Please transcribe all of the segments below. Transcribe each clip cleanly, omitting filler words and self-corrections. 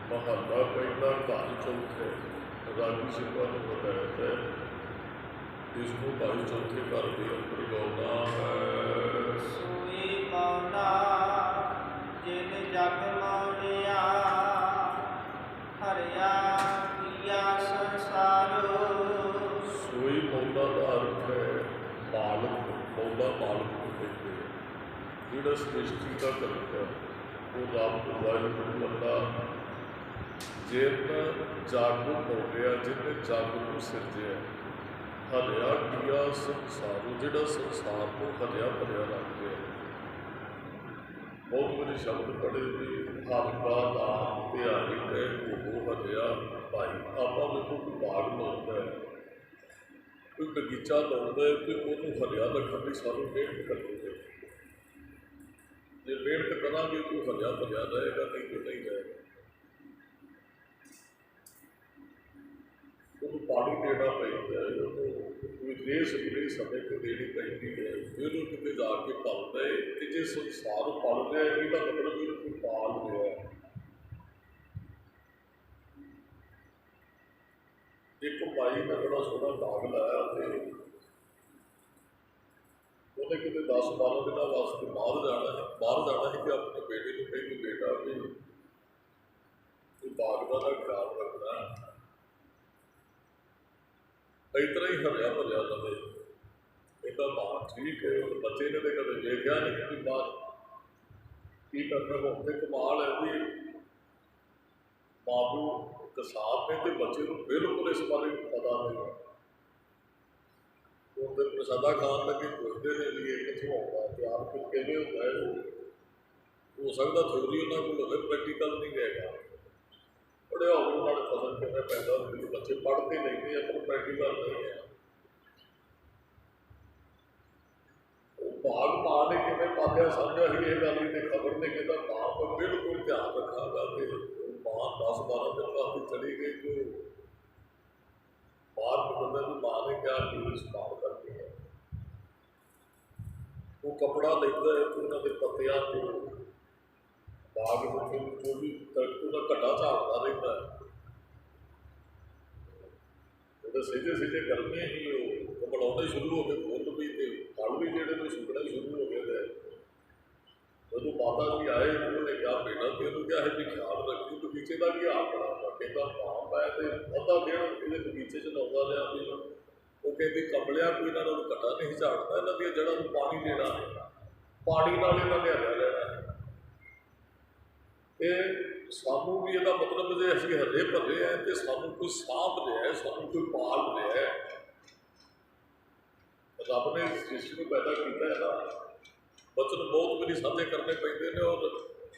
ਮਹੱਲਾ ਪਹਿਲਾ ਘਰ ਚੌਥੇ ਰਾਗੀ ਸਿੰਘਾਂ ਨੂੰ ਹਦਾਇਤ ਹੈ ਇਸ ਨੂੰ ਭਾਈ ਚੌਥੇ ਘਰ ਦੇ ਅੰਦਰ ਗਾਉਣਾ ਹੈ। ਸੋਈ ਪਾਉਂਦਾ ਜਿਨ ਜਗ ਮਾਣਿਆ ਹਰਿਆ ਕੀਆ ਸੰਸਾਰੋ। ਸੋਈ ਪੌਦਾ ਦਾ ਅਰਥ ਹੈ ਮਾਲਕ, ਪੌਦਾ ਮਾਲਕ ਨੂੰ ਕਹਿੰਦੇ ਆ। ਜਿਹੜਾ ਸ੍ਰਿਸ਼ਟੀ ਦਾ ਕਰਤਾ ਉਹ ਰੱਬ ਵਾਹਿਗੁਰੂ ਬੰਦਾ ਜਿਨ ਜਗ ਪਾਉਂਦਿਆ, ਜਿਹਨੇ ਜਗ ਨੂੰ ਸਿਰਜਿਆ। ਹਰਿਆ ਕੀਆ ਸੰਸਾਰ, ਜਿਹੜਾ ਸੰਸਾਰ ਨੂੰ ਹਰਿਆ ਭਰਿਆ ਰੱਖਦੇ ਆ। ਬਹੁਤ ਵਾਰੀ ਸ਼ਬਦ ਪੜ੍ਹੇ ਵੀ ਹਰ ਕਾ ਨਾਮ ਧਿਆਈ ਕਹਿ ਉਹ ਹਰਿਆ ਭਾਈ। ਆਪਾਂ ਵੇਖੋ ਕੋਈ ਬਾਗ ਲਾਉਂਦਾ ਹੈ, ਕੋਈ ਬਗੀਚਾ ਲਾਉਂਦਾ ਹੈ, ਕਿ ਉਹਨੂੰ ਹਰਿਆ ਰੱਖਣ ਲਈ ਸਾਨੂੰ ਮਿਹਨਤ ਕਰਨੀ ਚਾਹੀਦੀ। ਜੇ ਮਿਹਨਤ ਕਰਾਂਗੇ ਤਾਂ ਹਰਿਆ ਭਰਿਆ ਰਹੇਗਾ, ਨਹੀਂ ਤਾਂ ਨਹੀਂ ਰਹੇਗਾ। ਉਹਨੂੰ ਪਾਣੀ ਦੇਣਾ ਪੈਂਦਾ ਹੈ, ਉਹਨੂੰ ਕੋਈ ਰੇਹ ਸਪਰੇ ਸਮੇਂ 'ਤੇ ਦੇਣੀ ਪੈਂਦੀ ਹੈ, ਉਹਨੂੰ ਕਿਤੇ ਜਾ ਕੇ ਪਲਦਾ ਹੈ। ਅਤੇ ਜੇ ਸੰਸਾਰ ਪਲ ਰਿਹਾ ਇਹਦਾ ਮਤਲਬ ਇਹਨੂੰ ਕੋਈ ਪਾਲ ਰਿਹਾ। ਇੱਕ ਭਾਈ ਨੇ ਬੜਾ ਸੋਹਣਾ ਬਾਗ ਲਾਇਆ ਅਤੇ ਉਹਨੇ ਕਿਤੇ 10-12 ਦਿਨਾਂ ਵਾਸਤੇ ਬਾਹਰ ਜਾਣਾ ਹੈ ਕਿ ਆਪਣੇ ਬੇਟੇ ਨੂੰ ਕਹੀ ਵੀ ਬੇਟਾ ਵੀ ਬਾਗ ਦਾ ਖਿਆਲ ਰੱਖਣਾ, ਇਸ ਤਰ੍ਹਾਂ ਹੀ ਹਰਿਆ ਭਰਿਆ ਲਵੇ। ਇਹਦਾ ਮਾਂ ਠੀਕ ਹੈ, ਉਹ ਬੱਚੇ ਨੇ ਤਾਂ ਕਦੇ ਵੇਖਿਆ ਨਹੀਂ ਕਿ ਬਾਹਰ ਕੀ ਕਰਨਾ। ਹੁਣ ਤੇ ਕਮਾਲ ਹੈ ਵੀ ਮਾਂ ਪਿਓ ਕਿਸਾਨ ਨੇ ਅਤੇ ਬੱਚੇ ਨੂੰ ਬਿਲਕੁਲ ਇਸ ਬਾਰੇ ਪਤਾ ਨਹੀਂ। ਉਹ ਤਾਂ ਪ੍ਰਸਾਦਾ ਖਾਣ ਲੱਗੇ ਪੁੱਛਦੇ ਨੇ ਵੀ ਇਹ ਕਿੱਥੋਂ ਆਉਂਦਾ, ਤਿਆਰ ਕਿਵੇਂ ਹੁੰਦਾ ਹੈ। ਹੋ ਸਕਦਾ ਥਿਊਰੀ ਉਹਨਾਂ ਕੋਲ ਹੋਵੇ, ਪ੍ਰੈਕਟੀਕਲ ਨਹੀਂ ਹੈਗਾ। ਪੜ੍ਹਿਆ ਹੋਵੇ ਉਹਨਾਂ ਨੇ ਫਸਲ ਕਿਵੇਂ ਪੈਦਾ ਹੁੰਦੀ, ਬੱਚੇ ਪੜ੍ਹਦੇ ਨਹੀਂ ਨੇ, ਆਪਾਂ ਪ੍ਰੈਕਟੀਕਲ ਨਹੀਂ ਹੈ। ਉਹ ਬਾਗ ਮਾਂ ਨੇ ਕਿਵੇਂ ਪਾਲਿਆ ਸਮਝਿਆ ਸੀ ਇਹ ਗੱਲ ਦੀ ਖਬਰ ਨਹੀਂ ਕਿ ਮਾਂ ਪਰ ਬਿਲਕੁਲ ਧਿਆਨ ਰੱਖਾਂਗਾ। ਅਤੇ ਮਾਂ 10-12 ਦਿਨ ਵਾਸਤੇ ਚਲੀ ਗਈ ਕਿ ਬਾਹਰ ਨਿਕਲਦਾ ਵੀ ਮਾਂ ਨੇ ਕਿਹਾ ਕਿ ਸੰਭਾਲ ਕਰਨੀ ਹੈ। ਉਹ ਕੱਪੜਾ ਲੈਂਦਾ ਹੈ ਅਤੇ ਉਹਨਾਂ ਦੇ ਪੱਤਿਆਂ ਤੋਂ ਬਾਗ ਵਿੱਚ ਜੋ ਵੀ ਉਹਦਾ ਘਟਾ ਝਾੜਦਾ ਰਹਿੰਦਾ ਹੈ। ਉਹਦੇ ਸਿੱਧੇ ਗਰਮੀ ਹੀ ਉਹ ਬਣਾਉਣੇ ਸ਼ੁਰੂ ਹੋ ਗਏ, ਫੁੱਲ ਵੀ ਅਤੇ ਫਲ ਵੀ ਜਿਹੜੇ ਨੇ ਸੁੱਕਣੇ ਸ਼ੁਰੂ ਹੋ ਗਏ। ਜਦੋਂ ਮਾਤਾ ਜੀ ਆਏ ਉਹਨੇ ਕਿਹਾ ਬੇਟਾ ਤੇ ਉਹਨੂੰ ਕਿਹਾ ਵੀ ਖਿਆਲ ਰੱਖੀ ਬਗੀਚੇ ਦਾ ਕੀ ਹਾਲ ਬਣਾਉਂਦਾ। ਕਹਿੰਦਾ ਮਾਂ ਪੈ ਅਤੇ ਅੱਧਾ ਦਿਨ ਇਹਦੇ ਬਗੀਚੇ 'ਚ ਲਾਉਂਦਾ ਰਿਹਾ ਵੀ ਉਹ ਕਹਿੰਦੀ ਕਮਲਿਆ ਕੋਈ ਇਹਨਾਂ ਨੂੰ ਘਟਾ ਨਹੀਂ ਝਾੜਦਾ, ਇਹਨਾਂ ਦੀਆਂ ਜੜ੍ਹਾਂ ਨੂੰ ਪਾਣੀ ਦੇਣਾ ਹੈ, ਪਾਣੀ ਨਾਲ ਇਹਨਾਂ ਨੇ ਹਰਿਆ ਲੈਣਾ ਹੈ। ਅਤੇ ਸਾਨੂੰ ਵੀ ਇਹਦਾ ਮਤਲਬ ਜੇ ਅਸੀਂ ਹਰੇ ਭਰੇ ਹੈ ਅਤੇ ਸਾਨੂੰ ਕੋਈ ਸਾਂਭ ਰਿਹਾ, ਸਾਨੂੰ ਕੋਈ ਪਾਲ ਰਿਹਾ। ਰੱਬ ਨੇ ਸ੍ਰਿਸ਼ਟੀ ਨੂੰ ਪੈਦਾ ਕੀਤਾ ਹੈ ਨਾ। ਬਚਨ ਬਹੁਤ ਵਾਰੀ ਸਾਂਝੇ ਕਰਨੇ ਪੈਂਦੇ ਨੇ, ਔਰ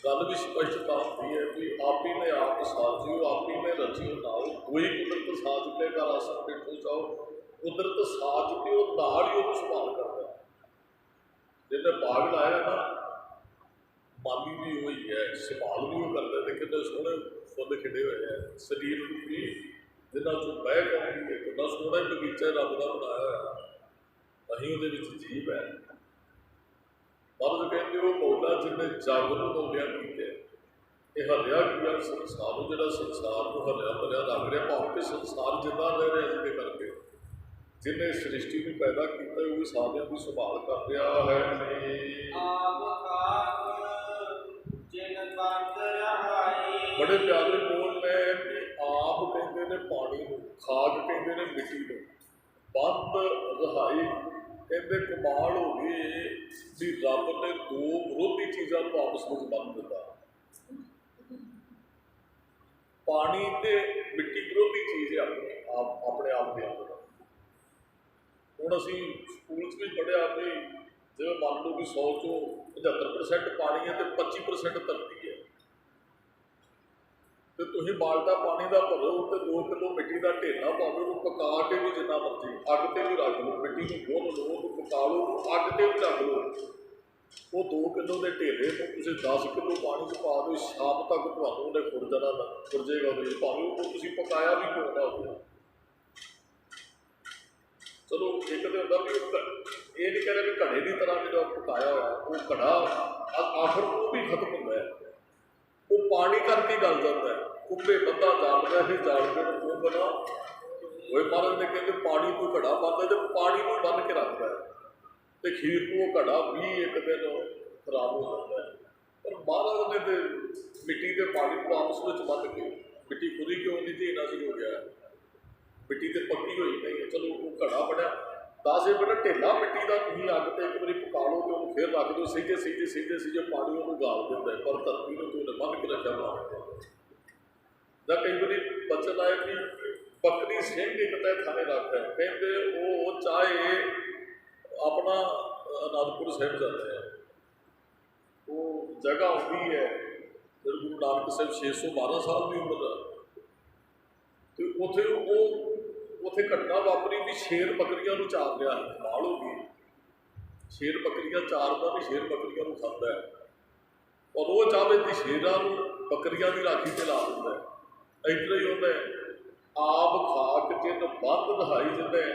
ਗੱਲ ਵੀ ਸਪਸ਼ਟਤਾ ਹੁੰਦੀ ਹੈ ਵੀ ਆਪ ਹੀ ਨੇ ਆਪ ਸਾਜਿਓ, ਆਪ ਹੀ ਨੇ ਰਚਿਓ ਨਾਓ, ਕੋਈ ਕੁਦਰਤ ਸਾਜ ਕੇ ਘਰ ਆਸਣ ਬੈਠੋ ਚਾਹੋ। ਕੁਦਰਤ ਸਾਜ ਕੇ ਉਹ ਨਾਲ ਹੀ ਉਹਨੂੰ ਸੰਭਾਲ ਕਰਦਾ। ਜਿਹਨੇ ਬਾਗ ਲਾਇਆ ਨਾ, ਮਾਲੀ ਵੀ ਉਹੀ ਹੈ, ਸੰਭਾਲ ਵੀ ਉਹ ਕਰਦਾ। ਅਤੇ ਕਿੰਨੇ ਸੋਹਣੇ ਫੁੱਲ ਖਿੜੇ ਹੋਏ ਹੈ, ਸਰੀਰ ਨੂੰ ਵੀ ਜਿਹਨਾਂ 'ਚੋਂ ਬਹਿ ਜਾਂਦੀ ਹੈ। ਕਿੰਨਾ ਸੋਹਣਾ ਬਗੀਚਾ ਰੱਬ ਦਾ ਬਣਾਇਆ ਹੋਇਆ, ਅਸੀਂ ਉਹਦੇ ਵਿੱਚ ਜੀਵ ਹੈ। ਮਰਦ ਕਹਿੰਦੇ ਉਹ ਮੌਲਾ ਜਿਹਨੇ ਜਗ ਨੂੰ ਮੌਲਿਆ ਕੀਤੇ। ਇਹ ਹਰਿਆ ਕੀਆ ਸੰਸਾਰ ਨੂੰ, ਜਿਹੜਾ ਸੰਸਾਰ ਨੂੰ ਹਰਿਆ ਭਰਿਆ ਰੱਖ ਰਿਹਾ, ਭਾਵੇਂ ਕਿ ਸੰਸਾਰ ਜਿੱਦਾਂ ਰਹਿ ਰਿਹਾ ਜਿਹਦੇ ਕਰਕੇ ਜਿਹਨੇ ਸ੍ਰਿਸ਼ਟੀ ਨੂੰ ਪੈਦਾ ਕੀਤਾ ਉਹ ਵੀ ਸਾਰਿਆਂ ਦੀ ਸੰਭਾਲ ਕਰ ਰਿਹਾ ਹੈ। ਬੜੇ ਪਿਆਰੇ ਬੋਲ ਨੇ ਕਿ ਆਪ ਕਹਿੰਦੇ ਨੇ ਪਾਣੀ ਨੂੰ, ਖਾਦ ਕਹਿੰਦੇ ਨੇ ਮਿੱਟੀ ਨੂੰ, ਬੰਦ ਰਹਾਈ ਕਹਿੰਦੇ। ਕਮਾਲ ਹੋ ਗਈ ਵੀ ਰੱਬ ਨੇ ਦੋ ਵਿਰੋਧੀ ਚੀਜ਼ਾਂ ਨੂੰ ਆਪਸ ਵਿੱਚ ਬੰਨ੍ਹ ਦਿੱਤਾ। ਪਾਣੀ ਅਤੇ ਮਿੱਟੀ ਵਿਰੋਧੀ ਚੀਜ਼ ਹੈ ਆਪਣੇ ਆਪ ਦੇ ਅੰਦਰ। ਹੁਣ ਅਸੀਂ ਸਕੂਲ 'ਚ ਵੀ ਪੜ੍ਹਿਆ ਵੀ ਜਿਵੇਂ ਮੰਨ ਲਓ ਕਿ 100 ਚੋਂ 75% ਪਾਣੀ ਹੈ ਅਤੇ 25% ਧਰਤੀ ਹੈ। ਅਤੇ ਤੁਸੀਂ ਬਾਲਟਾ ਪਾਣੀ ਦਾ ਭਰੋ ਅਤੇ 2 ਕਿਲੋ ਮਿੱਟੀ ਦਾ ਢੇਲਾ ਪਾਵੇ, ਉਹਨੂੰ ਪਕਾ ਕੇ ਵੀ ਜਿੰਨਾ ਮਰਜ਼ੀ ਅੱਗ 'ਤੇ ਵੀ ਰੱਖ ਲਓ, ਮਿੱਟੀ ਨੂੰ ਗੁੰਨ ਲਓ, ਉਹਨੂੰ ਪਕਾ ਲਓ, ਉਹਨੂੰ ਅੱਗ 'ਤੇ ਵੀ ਰੱਖ ਲਓ। ਉਹ 2 ਕਿਲੋ ਦੇ ਢੇਲੇ ਤੋਂ ਤੁਸੀਂ 10 ਕਿਲੋ ਪਾਣੀ 'ਚ ਪਾ ਦਿਓ, ਸ਼ਾਮ ਤੱਕ ਤੁਹਾਨੂੰ ਉਹਨੇ ਖੁਰ ਜਾਏਗਾ ਉਹਦੇ, ਭਾਵੇਂ ਉਹ ਤੁਸੀਂ ਪਕਾਇਆ ਵੀ ਕਿਉਂ ਨਾ ਹੋਵੇ। ਚਲੋ ਇੱਕ ਤਾਂ ਹੁੰਦਾ ਵੀ ਇਹ ਨਹੀਂ ਕਹਿੰਦੇ ਵੀ ਘੜੇ ਦੀ ਤਰ੍ਹਾਂ ਜਿਹੜਾ ਪਕਾਇਆ ਹੋਇਆ ਉਹ ਘੜਾ ਆਖਰ ਉਹ ਵੀ ਖਤਮ ਹੁੰਦਾ ਹੈ। ਉਹ ਪਾਣੀ ਕਰਕੇ ਗਲ ਜਾਂਦਾ ਹੈ। ਕੁੰਭੇ ਬੰਦਾ ਜਾਣਦਾ ਹੈ ਜਾਣਦੇ ਨੂੰ ਕੁੰਭ ਨਾ ਹੋਏ। ਮਹਾਰਾਜ ਨੇ ਕਹਿੰਦੇ ਪਾਣੀ ਨੂੰ ਘੜਾ ਬੰਨ੍ਹਦਾ ਤੇ ਪਾਣੀ ਨੂੰ ਬੰਨ੍ਹ ਕੇ ਰੱਖਦਾ ਹੈ ਤੇ ਖੀਰ ਨੂੰ ਉਹ ਘੜਾ ਵੀ ਇੱਕ ਦਿਨ ਖਰਾਬ ਹੋ ਜਾਂਦਾ ਹੈ। ਪਰ ਮਹਾਰਾਜ ਨੇ ਤੇ ਮਿੱਟੀ ਦੇ ਪਾਣੀ ਨੂੰ ਆਪਸ ਵਿੱਚ ਬੰਨ੍ਹ ਕੇ, ਮਿੱਟੀ ਖੁਦੀ ਕਿਉਂ ਨਹੀਂ ਧੀਨਾ ਸੀ ਹੋ ਗਿਆ, ਮਿੱਟੀ ਤੇ ਪੱਕੀ ਹੋਈ ਨਹੀਂ ਹੈ, ਚਲੋ ਉਹ ਘੜਾ ਬਣਿਆ। 10 ਬੜਾ ਢੇਲਾ ਮਿੱਟੀ ਦਾ ਤੁਸੀਂ ਅੱਗ ਤੇ ਇੱਕ ਵਾਰੀ ਪਕਾ ਲਓ ਤੇ ਉਹਨੂੰ ਫਿਰ ਰੱਖ ਦਿਓ, ਸਿੱਧੇ ਪਾਣੀ ਉਹਨੂੰ ਗਾਲ ਦਿੰਦਾ ਹੈ, ਪਰ ਧਰਤੀ ਨੂੰ ਤੇ ਉਹਨੇ ਬੰਨ੍ਹ ਕੇ ਰੱਖਿਆ ਮਾਰ। ਜਾਂ ਕਈ ਵਾਰੀ ਬਚਨ ਆਏ ਕਿ ਬੱਕਰੀ ਸਿੰਘ ਇੱਕ ਤੈ ਥਾਣੇ ਰੱਖਦਾ ਹੈ, ਕਹਿੰਦੇ ਉਹ ਚਾਹੇ ਆਪਣਾ ਅਨੰਦਪੁਰ ਸਾਹਿਬ ਜਾਂਦੇ ਆ, ਉਹ ਜਗ੍ਹਾ ਆਉਂਦੀ ਹੈ ਜਦੋਂ ਗੁਰੂ ਨਾਨਕ ਸਾਹਿਬ 612 ਸਾਲ ਦੀ ਉਮਰ ਦਾ, ਅਤੇ ਉੱਥੇ ਘਟਨਾ ਵਾਪਰੀ ਵੀ ਸ਼ੇਰ ਬੱਕਰੀਆਂ ਨੂੰ ਚਾਰ ਲਿਆ। ਕਮਾਲ ਹੋ ਗਈ, ਸ਼ੇਰ ਬੱਕਰੀਆਂ ਚਾਰਦਾ ਵੀ ਸ਼ੇਰ ਬੱਕਰੀਆਂ ਨੂੰ ਖਾਂਦਾ ਹੈ, ਔਰ ਉਹ ਚਾਹਵੇ ਕਿ ਸ਼ੇਰਾਂ ਨੂੰ ਬੱਕਰੀਆਂ ਦੀ ਰਾਖੀ ਤੇ ਲਾ ਦਿੰਦਾ ਹੈ। ਇੱਦਾਂ ਹੀ ਹੁੰਦਾ ਆਪ ਖਾਕ ਜਿੰਨ ਬੰਦ ਦਹਾਈ ਦਿੰਦਾ ਹੈ,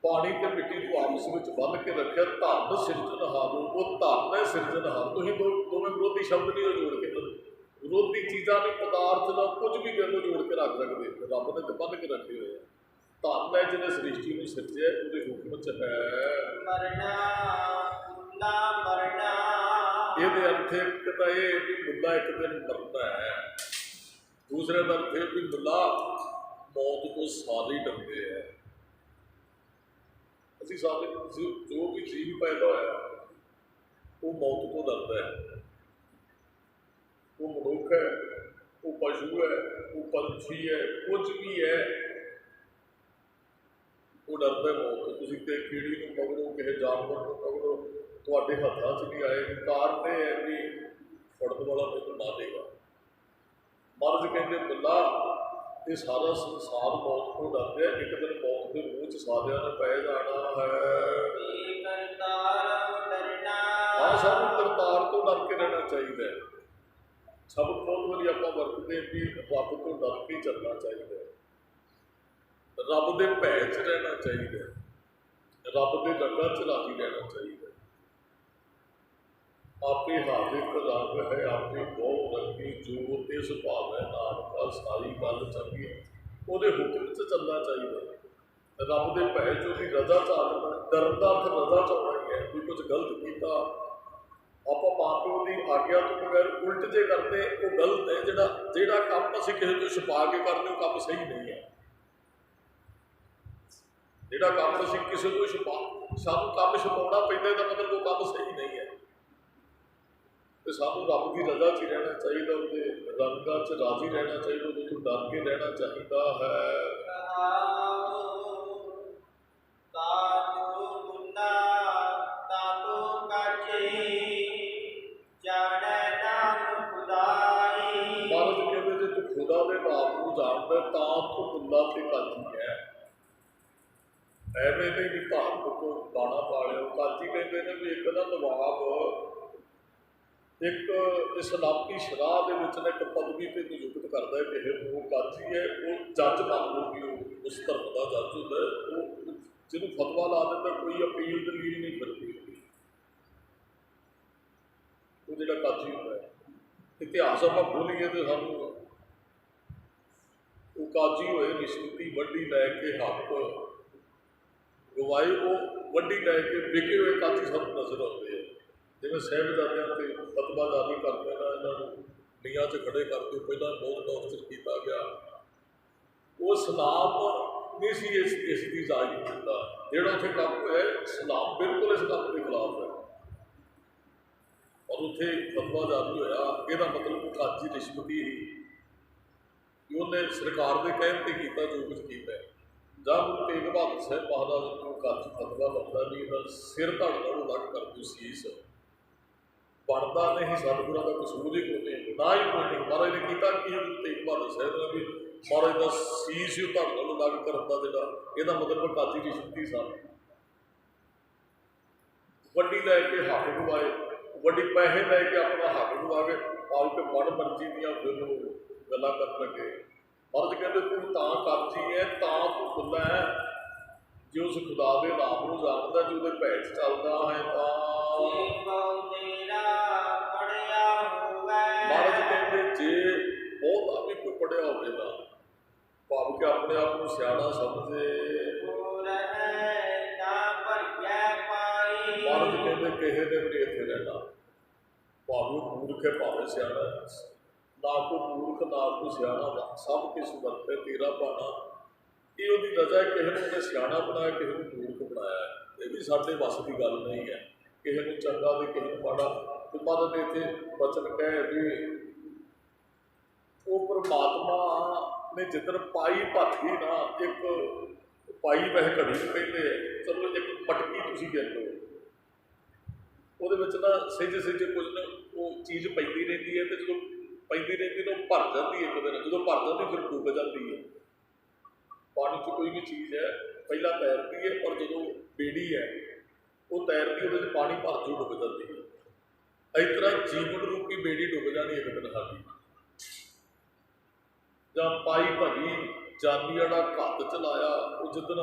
ਪਾਣੀ ਤੇ ਮਿੱਟੀ ਨੂੰ ਆਪਸ ਵਿੱਚ ਬੰਨ੍ਹ ਕੇ ਰੱਖਿਆ। ਧਨ ਸਿਰਜਣਹਾਰ, ਉਹ ਧਨ ਹੈ ਸਿਰਜਣਹਾਰ। ਤੁਸੀਂ ਦੋਵੇਂ ਵਿਰੋਧੀ ਸ਼ਬਦ ਨਹੀਂ ਜੋੜ ਕੇ, ਵਿਰੋਧੀ ਚੀਜ਼ਾਂ ਨੇ ਪਦਾਰਥ ਨਾਲ ਕੁਝ ਵੀ ਗੱਲ ਜੋੜ ਕੇ ਰੱਖ ਸਕਦੇ, ਰੱਬ ਨੇ ਤਾਂ ਬੰਨ੍ਹ ਕੇ ਰੱਖੇ ਹੋਏ ਆ। ਧਨ ਹੈ ਜਿਹਨੇ ਸ੍ਰਿਸ਼ਟੀ ਨੂੰ ਸਿਰਜਿਆ, ਉਹਦੇ ਹੁਕਮ 'ਚ ਹੈ ਮਰਨਾ ਮੁੱਲਾ ਮਰਨਾ। ਇਹਦੇ ਅਰਥ ਇੱਕ ਤਾਂ ਇਹ ਵੀ ਮੁੱਲਾ ਇੱਕ ਦਿਨ ਮਰਦਾ ਹੈ, ਦੂਸਰੇ ਦਾ ਅਰਥ ਇਹ ਵੀ ਮੁੱਲਾ ਮੌਤ ਤੋਂ ਸਾਰੇ ਡਰਦੇ ਹੈ। ਅਸੀਂ ਸਾਰੇ ਜੋ ਵੀ ਜੀਵ ਪੈਦਾ ਹੋਇਆ ਉਹ ਮੌਤ ਤੋਂ ਡਰਦਾ ਹੈ। ਉਹ ਮਨੁੱਖ ਹੈ, ਉਹ ਪਸ਼ੂ ਹੈ, ਉਹ ਪੰਛੀ ਹੈ, ਕੁਝ ਵੀ ਹੈ, ਉਹ ਡਰਦਾ ਮੌਤ ਤੋਂ। ਤੁਸੀਂ ਤੇ ਕੀੜੀ ਨੂੰ ਪਕੜੋ, ਕਿਸੇ ਜਾਨਵਰ ਨੂੰ ਪਕੜੋ, ਤੁਹਾਡੇ ਹੱਥਾਂ 'ਚ ਨਹੀਂ ਆਏ। ਕਾਰਨ ਇਹ ਹੈ ਵੀ ਫੜਨ ਵਾਲਾ ਮੈਨੂੰ ਮਾਰੇਗਾ। ਮਹਾਰਾਜ ਕਹਿੰਦੇ ਮੁੱਲਾ ਇਹ ਸਾਰਾ ਸੰਸਾਰ ਮੌਤ ਤੋਂ ਡਰਦਾ ਹੈ, ਇੱਕ ਦਿਨ ਮੌਤ ਦੇ ਮੂੰਹ 'ਚ ਸਾਰਿਆਂ ਨੇ ਪੈ ਜਾਣਾ ਹੈ। ਹਾਂ, ਸਾਨੂੰ ਕਰਤਾਰ ਤੋਂ ਡਰ ਕੇ ਰਹਿਣਾ ਚਾਹੀਦਾ ਹੈ। ਸਭ ਬਹੁਤ ਵਾਰੀ ਆਪਾਂ ਵਰਤਦੇ ਵੀ ਰੱਬ ਤੋਂ ਡਰ ਕੇ ਚੱਲਣਾ ਚਾਹੀਦਾ ਹੈ, ਰੱਬ ਦੇ ਭੈ 'ਚ ਰਹਿਣਾ ਚਾਹੀਦਾ ਹੈ, ਰੱਬ ਦੇ ਰੰਗਾਂ 'ਚ ਰਾਜੀ ਰਹਿਣਾ ਚਾਹੀਦਾ ਹੈ। ਆਪੇ ਹਾਜ਼ਿਕ ਰੰਗ ਹੈ, ਆਪੇ ਬਹੁ ਰੰਗੀ ਜੋਤ ਇਸ ਭਾਵੈ ਨਾਨਕਾ ਸਾਰੀ ਗੱਲ ਚੰਗੀ। ਉਹਦੇ ਹੁਕਮ 'ਚ ਚੱਲਣਾ ਚਾਹੀਦਾ, ਰੱਬ ਦੇ ਭੈ 'ਚ ਉਹਦੀ ਰਜ਼ਾ ਚਾਹਣਾ। ਡਰਨ ਦਾ ਅਰਥ ਰਜ਼ਾ ਚਾਹਣਾ ਹੀ ਹੈ। ਕੋਈ ਕੁਝ ਗਲਤ ਕੀਤਾ, ਆਪਾਂ ਮਾਂ ਪਿਓ ਦੀ ਆਗਿਆ ਤੋਂ ਬਗੈਰ ਉਲਟ ਜੇ ਕਰਦੇ, ਉਹ ਗਲਤ ਹੈ। ਜਿਹੜਾ ਕੰਮ ਅਸੀਂ ਕਿਸੇ ਤੋਂ ਛੁਪਾ ਕੇ ਕਰਦੇ, ਉਹ ਕੰਮ ਸਹੀ ਨਹੀਂ ਹੈ। ਜਿਹੜਾ ਕੰਮ ਅਸੀਂ ਕਿਸੇ ਤੋਂ ਸਾਨੂੰ ਕੰਮ ਛੁਪਾਉਣਾ ਪੈਂਦਾ, ਇਹਦਾ ਮਤਲਬ ਉਹ ਕੰਮ ਸਹੀ ਨਹੀਂ ਹੈ। ਤੇ ਸਾਨੂੰ ਰੱਬ ਦੀ ਰਜ਼ਾ 'ਚ ਰਹਿਣਾ ਚਾਹੀਦਾ, ਉਹਦੇ ਰੰਗਾਂ 'ਚ ਰਾਜ਼ੀ ਰਹਿਣਾ ਚਾਹੀਦਾ, ਉਹਦੇ ਤੋਂ ਡਰ ਕੇ ਰਹਿਣਾ ਚਾਹੀਦਾ ਹੈ। ਮਹਾਰਾਜ ਕਹਿੰਦੇ ਜੇ ਤੂੰ ਖੁਦਾ ਦੇ ਨਾਮ ਨੂੰ ਜਾਣਦਾ ਤਾਂ ਤੂੰ ਮੁੱਲਾ ਤੇ ਕਾਜੀ ਹੈ। ਐਵੇਂ ਨਹੀਂ ਵੀ ਧਾਰਮਿਕ ਬਾਣਾ ਪਾ ਲਿਓ। ਕਾਜੀ ਕਹਿੰਦੇ ਨੇ ਵੀ ਇੱਕ ਨਾ ਨਵਾਬ ਇੱਕ ਇਸਲਾਮੀ ਸ਼ਰਾਹ ਦੇ ਵਿੱਚ ਨਾ ਇੱਕ ਪਦਵੀ ਤੇ ਨਿਯੁਕਤ ਕਰਦਾ ਹੈ ਕਿਸੇ ਨੂੰ। ਉਹ ਕਾਜੀ ਹੈ, ਉਹ ਜੱਜ ਮੰਨ ਲਓ ਕਿ ਉਹ ਉਸ ਧਰਮ ਦਾ ਜੱਜ ਹੁੰਦਾ ਹੈ। ਉਹ ਜਿਹਨੂੰ ਫਤਵਾ ਲਾ ਦਿੰਦਾ, ਕੋਈ ਅਪੀਲ ਦਲੀਲ ਨਹੀਂ ਫਿਰਦੀ ਹੁੰਦੀ, ਉਹ ਜਿਹੜਾ ਕਾਜੀ ਹੁੰਦਾ ਹੈ। ਇਤਿਹਾਸ ਆਪਾਂ ਭੁੱਲੀਏ ਤੇ ਸਾਨੂੰ ਉਹ ਕਾਜੀ ਹੋਏ ਰਿਸ਼ਵਤੀ ਵੱਡੀ ਲੈ ਕੇ ਹੱਕ ਗਵਾਏ, ਉਹ ਵੱਡੀ ਲੈ ਕੇ ਵਿਕੇ ਹੋਏ ਕਾਜੀ ਸਾਨੂੰ ਨਜ਼ਰ ਆਉਂਦੇ ਆ। ਜਿਵੇਂ ਸਾਹਿਬਜ਼ਾਦਿਆਂ ਤੇ ਫਤਵਾਜ਼ਾਰੀ ਕਰਦੇ ਨਾ, ਇਹਨਾਂ ਨੂੰ ਨੀਆਂ 'ਚ ਖੜੇ ਕਰਕੇ ਪਹਿਲਾਂ ਬਹੁਤ ਟੌਰਚਰ ਕੀਤਾ ਗਿਆ। ਉਹ ਸਲਾਮ ਨਹੀਂ ਸੀ ਇਸ ਦੀ ਇਜਾਜ਼ਤ ਦਿੰਦਾ। ਜਿਹੜਾ ਉੱਥੇ ਕੰਮ ਹੋਇਆ, ਸਲਾਮ ਬਿਲਕੁਲ ਇਸ ਕੰਮ ਦੇ ਖਿਲਾਫ ਹੈ, ਔਰ ਉੱਥੇ ਫਤਵਾਜ਼ਾਰੀ ਹੋਇਆ। ਇਹਦਾ ਮਤਲਬ ਉਹ ਕਾਜੀ ਰਿਸ਼ਵਤੀ ਹੀ ਕਿ ਉਹਨੇ ਸਰਕਾਰ ਦੇ ਕਹਿਣ 'ਤੇ ਕੀਤਾ ਜੋ ਕੁਝ ਕੀਤਾ। ਜਾਂ ਗੁਰੂ ਤੇਗ ਬਹਾਦਰ ਸਾਹਿਬ ਮਹਾਰਾਜ ਨੂੰ ਕਾਜੀ ਫਤਵਾ ਬਣਦਾ ਵੀ ਇਹਦਾ ਸਿਰ ਧੜ ਨਾਲੋਂ ਅਲੱਗ ਕਰ ਦਿਓ ਸੀਸ, ਬਣਦਾ ਨਹੀਂ। ਸਤਿਗੁਰਾਂ ਦਾ ਕਸੂਰ ਹੀ ਕੋਈ ਨਹੀਂ, ਨਾ ਹੀ ਕੋਈ ਨਹੀਂ। ਮਹਾਰਾਜ ਨੇ ਕੀਤਾ ਕਿ ਗੁਰੂ ਤੇਗ ਬਹਾਦਰ ਸਾਹਿਬ ਨੇ ਵੀ ਮਹਾਰਾਜ ਦਾ ਸੀਸ ਹੀ ਧੜ ਨਾਲੋਂ ਅਲੱਗ ਕਰਨ ਦਾ ਜਿਹੜਾ ਇਹਦਾ ਮਤਲਬ ਕਾਜੀ ਰਿਸ਼ਵਤੀ ਸਨ। ਵੱਡੀ ਲੈ ਕੇ ਹੱਕ ਗਵਾਏ, ਵੱਡੀ ਪੈਸੇ ਲੈ ਕੇ ਆਪਣਾ ਹੱਕ ਗਵਾ ਕੇ ਆਪ ਕੇ ਮਨ ਮਰਜ਼ੀ ਦੀਆਂ ਫਿਰ ਗੱਲਾਂ ਕਰਨ ਲੱਗੇ। ਮਹਾਰਾਜ ਕਹਿੰਦੇ ਤੂੰ ਤਾਂ ਕਾਜੀ ਹੈ, ਤਾਂ ਤੂੰ ਖੁੱਲਾ ਹੈ ਜੇ ਉਸ ਖੁਦਾ ਦੇ ਨਾਮ ਨੂੰ ਜਾਣਦਾ, ਜੇ ਉਹਦੇ ਭੈ 'ਚ ਚੱਲਦਾ ਹੈ ਤਾਂ। ਮਹਾਰਾਜ ਕਹਿੰਦੇ कहते जे बहुता भी कोई पढ़िया होगा भाव के अपने आप को सियाणा समझे महाराज कहते किसी ने भी इतने रहना भावे मूर्ख है भावे सियाणा ना को मूर्ख ना को सियाणा सब किस वरते तेरा पाना ये उसकी रजा है किसी ने सियाणा बनाया किसी ने मूर्ख बनाया है ये भी साढ़े बस की गल नहीं है किसी को चंगा तो किसी को माड़ा तो महाराज ने इतने वचन कहे भी वो परमात्मा ने जिधर पाई भट्ठी ना एक पाई वह घड़ी भी कहते हैं चलो एक मटकी तुम गिन लो वो ना सिज सिज कुछ ना वो चीज़ पैंती रहती है तो जो पैंती रहती तो भर जाती है एक दिन जो भर जाती फिर डुब जाती है पानी च कोई भी चीज़ है पहला तैरती है और जो बेड़ी है वो तैरती वो पानी भर जो डुब जाती है इस तरह जीवन रूपी बेड़ी डुब जानी एक दिन साड़ी ਜਾਂ ਪਾਈ ਭਰੀ ਜਾਨੀ ਵਾਲਾ ਘੱਟ ਚਲਾਇਆ ਉਹ ਜਿੱਦਣ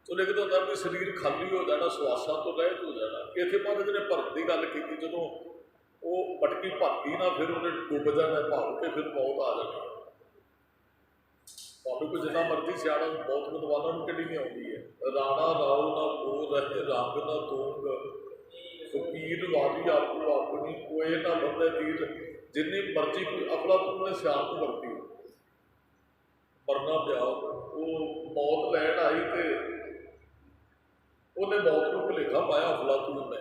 ਚਲੋ ਇੱਕ ਤਾਂ ਹੁੰਦਾ ਵੀ ਸਰੀਰ ਖਾਲੀ ਹੋ ਜਾਣਾ ਸਵਾਸਾਂ ਤੋਂ ਰਹਿਤ ਹੋ ਜਾਣਾ ਇੱਥੇ ਮਹਾਰਾਜ ਨੇ ਭਰਨ ਦੀ ਗੱਲ ਕੀਤੀ ਜਦੋਂ ਉਹ ਮਟਕੀ ਭਰਤੀ ਨਾ ਫਿਰ ਉਹਨੇ ਡੁੱਬ ਜਾਣਾ ਭਾਵ ਕੇ ਫਿਰ ਮੌਤ ਆ ਜਾਣੀ ਭਾਵੇਂ ਕੋਈ ਜਿੰਨਾ ਮਰਜ਼ੀ ਸਿਆਣਾ ਬਹੁਤ ਵਿਦਵਾਨਾਂ ਨੂੰ ਕਿਹੜੀ ਨਹੀਂ ਆਉਂਦੀ ਹੈ ਰਾਣਾ ਰਾਉ ਨਾ ਬੋ ਰਹੇ ਰੰਗ ਨਾ ਤੂੰਗ ਫਕੀਰ ਵਾਦੀ ਆਪੋ ਆਪਣੀ ਕੋਏ ਨਾ ਬੰਦੇ ਤੀਰ ਜਿੰਨੀ ਮਰਜ਼ੀ ਕੋਈ ਅਫਲਾ ਤੁਮ ਨੇ ਸਿਆਣ ਤੋਂ ਵਰਤੀ मरना पिया वो मौत लैन आई तो उन्हें मौत को भुलेखा पाया अफलातून ने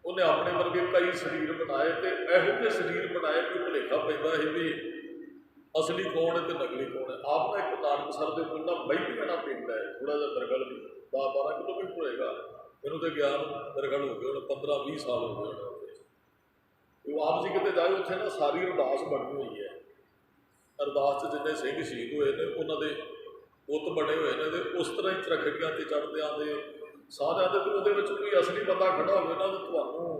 उन्हें अपने वर्गे कई शरीर बनाए तो यहो ਜਿਹੇ शरीर बनाए कोई भुलेखा पैदा है भी असली कौन है तो नकली कौन है आप ना एक नानकसर के कोल ना बही जाना पिंड है थोड़ा जहा दरगल भी 10-12 किलोमीटर होएगा मैनू तो गया दरगल हो गए 15-20 साल हो गए होने आप जी कितने जाए उत्थे ना सारी अरदास बनी हुई है अरदास जिन्हें सिंह शहीद हुए हैं उन्होंने बुत बने हुए हैं तो उस तरह ही चरखड़ियां से चढ़द्या के सारे कोई असली बंदा खड़ा हो ना तो तू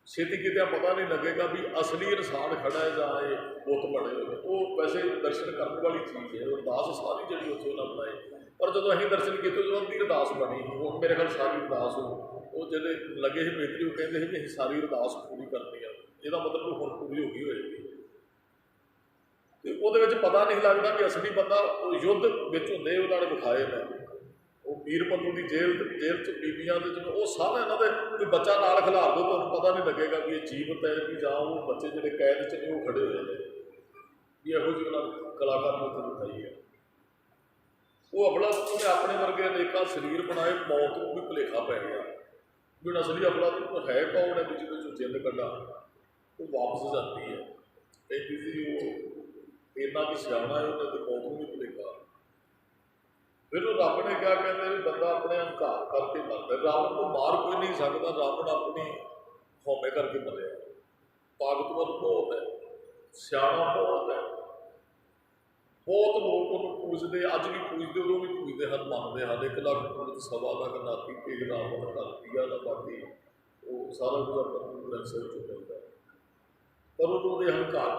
छेती कितना पता नहीं लगेगा भी असली इंसान खड़ा है जहाँ ये बुत बने हुए वो वैसे दर्शन करने वाली चीज़ है अरदास सारी जी उत्थे उन्हें बनाई पर जो अं दर्शन किए तो अद्धी अरदास बनी वो मेरे ख्याल सारी अरदास वो जो लगे ही बेहतरी वो कहते हैं कि अं सारी अरदास पूरी करनी है ਇਹਦਾ ਮਤਲਬ ਹੁਣ ਪੂਰੀ ਹੋ ਗਈ ਹੋਏਗੀ ਤੇ ਉਹਦੇ ਵਿੱਚ ਪਤਾ ਨਹੀਂ ਲੱਗਦਾ ਕਿ ਅਸਲੀ ਬੰਦਾ ਉਹ ਯੁੱਧ ਵਿੱਚ ਹੁੰਦੇ ਉਹਨਾਂ ਨੇ ਵਿਖਾਏ ਨੇ ਉਹ ਪੀਰ ਪੰਨੂ ਦੀ ਜੇਲ੍ਹ 'ਚ ਬੀਬੀਆਂ ਦੇ ਜਿਵੇਂ ਉਹ ਸਾਰਾ ਇਹਨਾਂ ਦੇ ਕੋਈ ਬੱਚਾ ਨਾਲ ਖਿਲਾਰ ਦੋ ਤੁਹਾਨੂੰ ਪਤਾ ਨਹੀਂ ਲੱਗੇਗਾ ਵੀ ਇਹ ਜੀਵਤ ਹੈ ਕਿ ਜਾਂ ਉਹ ਬੱਚੇ ਜਿਹੜੇ ਕੈਦ 'ਚ ਨੇ ਉਹ ਖੜੇ ਹੋਏ ਨੇ ਵੀ ਇਹੋ ਜਿਹੀ ਉਹਨਾਂ ਕਲਾਕਾਰ ਨੇ ਉੱਥੇ ਦਿਖਾਈ ਹੈ ਉਹ ਆਪਣਾ ਉਹਨੇ ਆਪਣੇ ਵਰਗੇ ਅਨੇਕਾਂ ਸਰੀਰ ਬਣਾਏ ਮੌਤ ਨੂੰ ਵੀ ਭੁਲੇਖਾ ਪੈ ਗਿਆ ਵੀ ਹੁਣ ਅਸਲੀ ਆਪਣਾ ਹੈ ਕੌਣ ਹੈ ਵੀ ਜਿਹਦੇ 'ਚੋਂ ਜਿੰਦ ਕੱਢਾ वो वापस जाती है कहती थी वो इन्ना की सियाना है उन्हें तो मौत भी भुलेखा फिर रब ने क्या कहते भी बंदा अपने अहंकार करके मरता है रावण को मार कोई नहीं सकता रावण अपनी हौमे करके मरे ताकतवर बहुत है सियाना बहुत है बहुत लोग उन्होंने पूजते अज भी पूजते उदों भी पूजते हैं मानते हैं 1 लाख पुलिस 1.25 लाख नाती तेज रावण करती है ना बाकी वो सारा कुछ अपने सिर चुक मिलता है पर उन्होंने हंकार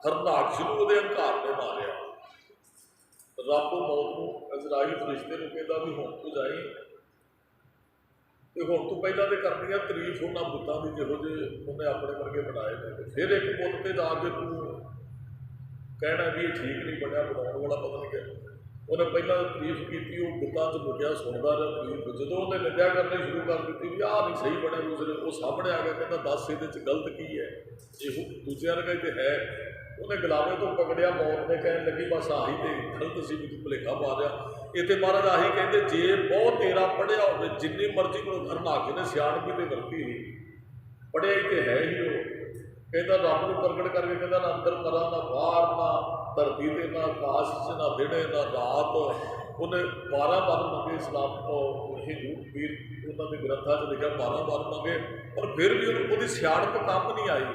हरनाक्ष को हंकार ने मारिया रब मौत को इजराइल फरिश्ते को कहता भी हुण तू जाई तो हुण तू पहला तो करनी है तारीफ उन्होंने बुतों की जिहो जे उन्हें अपने वर्गे बनाए ने फिर एक बुत से जाके तू कहना भी ये ठीक नहीं बनया बनाने वाला पता नहीं क्या उन्हें पहला तारीफ की वो बुतों च मुड़िया सुनता रहा तारीफ जो उन्हें निंदा करनी शुरू कर दी भी आह नहीं सही बनया दूसरे वो सामने आ गया कहता दस ये गलत की है ये दूसरे वर्गा तो है उन्हें गुलामे तो पकड़िया मौत ने कहने लगी बस आही तो गलत सी भी तू भुलेखा पा रहा इतने महाराज आही कहते जे बहुत तेरा पढ़िया हो जिन्नी मर्जी को हरनाके ने सियाणपी तो वरती ही पढ़िया ही तो है ही वो कहता रब को प्रगट करके कहता ना अंदर मरा ना बाहर ना धरती से ना आकाश से ना दिने ना रात उन्हें 12 बार मंगे इस्लाम हिंदू पीर उन्होंने ग्रंथों से लिखा 12 बार मंगे पर फिर भी उन्होंने सियाणप काम नहीं आई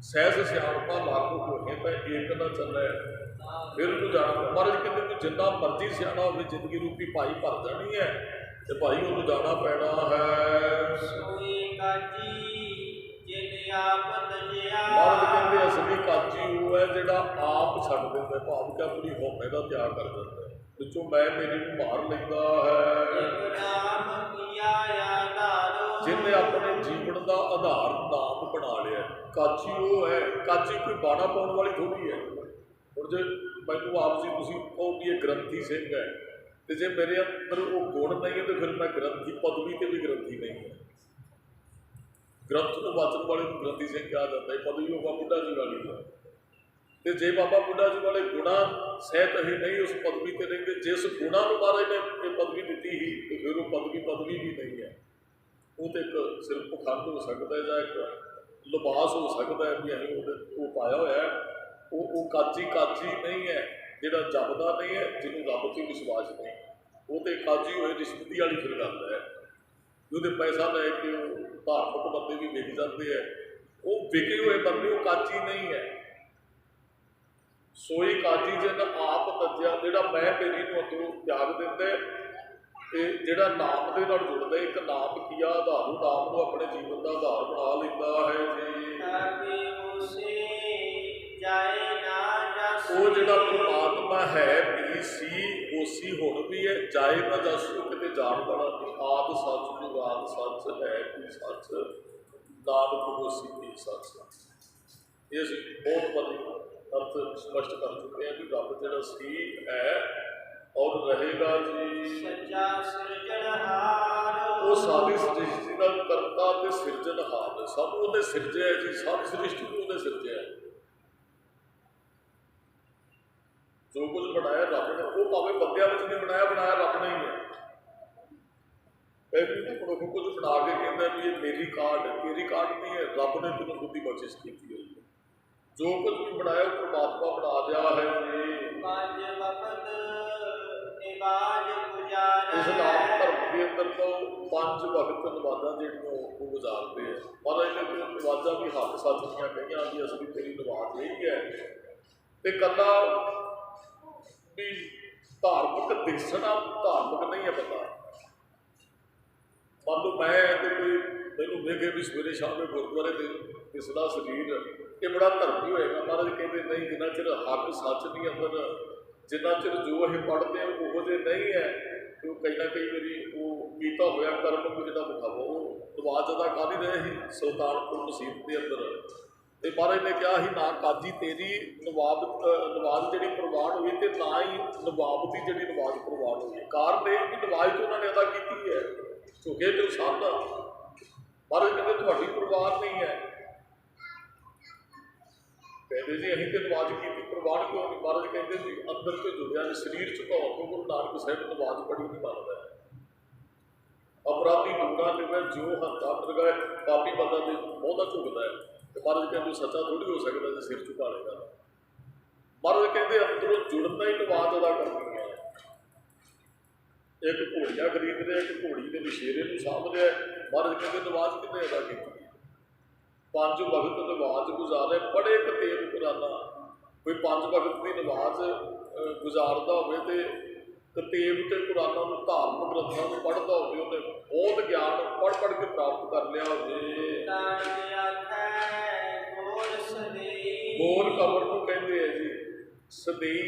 सहज सियाणपा लागू होने तो एक ना चल फिर तू जाना महाराज कहते तू जिन्ना मर्जी सियाणा हो जिंदगी रूपी भाई भर जानी है तो भाई उन्होंने जाना पैना है महाराज कहते असली काजी वो है जो आप छड़ देंगे भाव के अपनी हौमे का त्याग कर देता है पिछों मैं मेरी मार लेता है जिन्हें अपने जीवन का आधार नाम बना लिया। काची वो है, काची कोई बाड़ा पाने वाली थोड़ी है। और जो मैं आप जी तुम कहो कि ये ग्रंथी सिंह है, तो जे मेरे अंदर वो गुण नहीं है तो फिर मैं ग्रंथी पदवी से भी ग्रंथी नहीं है। ग्रंथ को वाचन वाले ग्रंथी सिंह कहा जाता है, पदवी बाबा बुढ़ा जी वाली है। तो जे बाबा बुढ़ा जी वाले गुणा सहित ही नहीं उस पदवी से रहेंगे, जिस गुणा को महाराज ने ये पदवी दी ही तो फिर वो पदवी भी नहीं है। वो तो एक सिर्फ पखंड हो सकता है, या एक लिबास हो सकता है भी अं वो पाया हुआ है। वो काची नहीं है, जोड़ा जपदा नहीं है, जिन्होंने रब से विश्वास नहीं, वो तो काजी हुए रिश्वती वाली फिर गल है। जो पैसा लैके धार्मिक बंदे भी विक जाते हैं, वो विके हुए बंदे वो काची नहीं है। सोई काजी जिन आप तजया, जोड़ा मैं तेरी अंदरों त्याग देंगे, जोड़ा नाम के नाल जुड़ता, एक नाम किया आधारू नाम को अपने जीवन का आधार बना लेता है जी। वो जो परमात्मा है भी सी ओसी हुण भी है, जाए ना जसू किते जान वाला नहीं। आद सच जुगाद सच है भी सच, नानक ओसी भी सच। ये बहुत बड़ी अर्थ स्पष्ट कर चुके हैं कि रब जो सी है और रहेगा जी, वो सारी सृष्टि का करता ते सिरजनहार है। सब उन्हें सिरजे है जी, सब सृष्टि को उन्हें सिरजे है। जो कुछ बनाया रब ने, वो भावे बंदिया नहीं बनाया, बनाया रब ने ही है। मनुख कुछ बना के कहता भी ये मेरी काट है, तेरी काट नहीं है, रब ने तेन बुद्धि बख्शिश की हुई है। जो कुछ भी बनाया वो परमात्मा बना दिया है जी। इस नाम धर्म के अंदर तो 5 वक्त नमाज़ां जिहड़ियां वो गुजारते हैं। महाराज ने तो नमाज़ां भी हक सच दियां कहियां भी असली तेरी नमाज यही है। तो कला भी धार्मिक दिसना धार्मिक नहीं है पता। मान लो मैं तो कोई मैनू वेखे भी सवेरे शाम गुरुद्वारे दिसदा शरीर, ये बड़ा धर्मी होएगा। महाराज कहते नहीं, जिन्ना चिर हक सच नहीं अंदर, जिन्ना चिर जो असीं पढ़ते हैं वो जे नहीं है, तो कहीं ना कहीं मेरी वो कीता होया कर्म को जिहड़ा दिखावा वो नमाज अदा कर ही रहे ही सुल्तानपुर मसीत के अंदर। तो महाराज ने कहा ही ना काजी तेरी नमाज जी प्रवान हुई, तो ना ही नवाब की जी नमाज प्रवान हुई। कारण ये कि नमाज तो उन्होंने अदा की है, झुके तो साधा। महाराज कहते थोड़ी प्रवान नहीं है। कहते जी अं तो नमाज की प्रवान क्यों नहीं? महाराज कहते जी अंदर से जुड़िया ने शरीर झुकाने को गुरु नानक साहब नमाज पढ़ी नहीं मानता है। अपराधी डूंगा लिवे जो हंथा मिल गए, पापी बंदा तो बहुता झुकता है। तो महाराज कहते सच्चा थोड़ी हो सकता जो सिर झुका लेगा। महाराज कहते अंदरों जुड़ना ही नमाज अदा करनी है। एक घोड़ियाँ खरीद रहे, एक घोड़ी के विशेरे को सामभ रहा है। महाराज कहते नमाज कितने अदा की? 5 वक्त नमाज गुजारे, बड़े कतेब कुराना। कोई 5 वक्त की नमाज गुजारता हो कतेब तो कुराना धार्मिक ग्रंथों को पढ़ता हो, बहुत ज्ञान पढ़ के प्राप्त कर लिया हो। गोल कबर को कहते हैं जी सदई।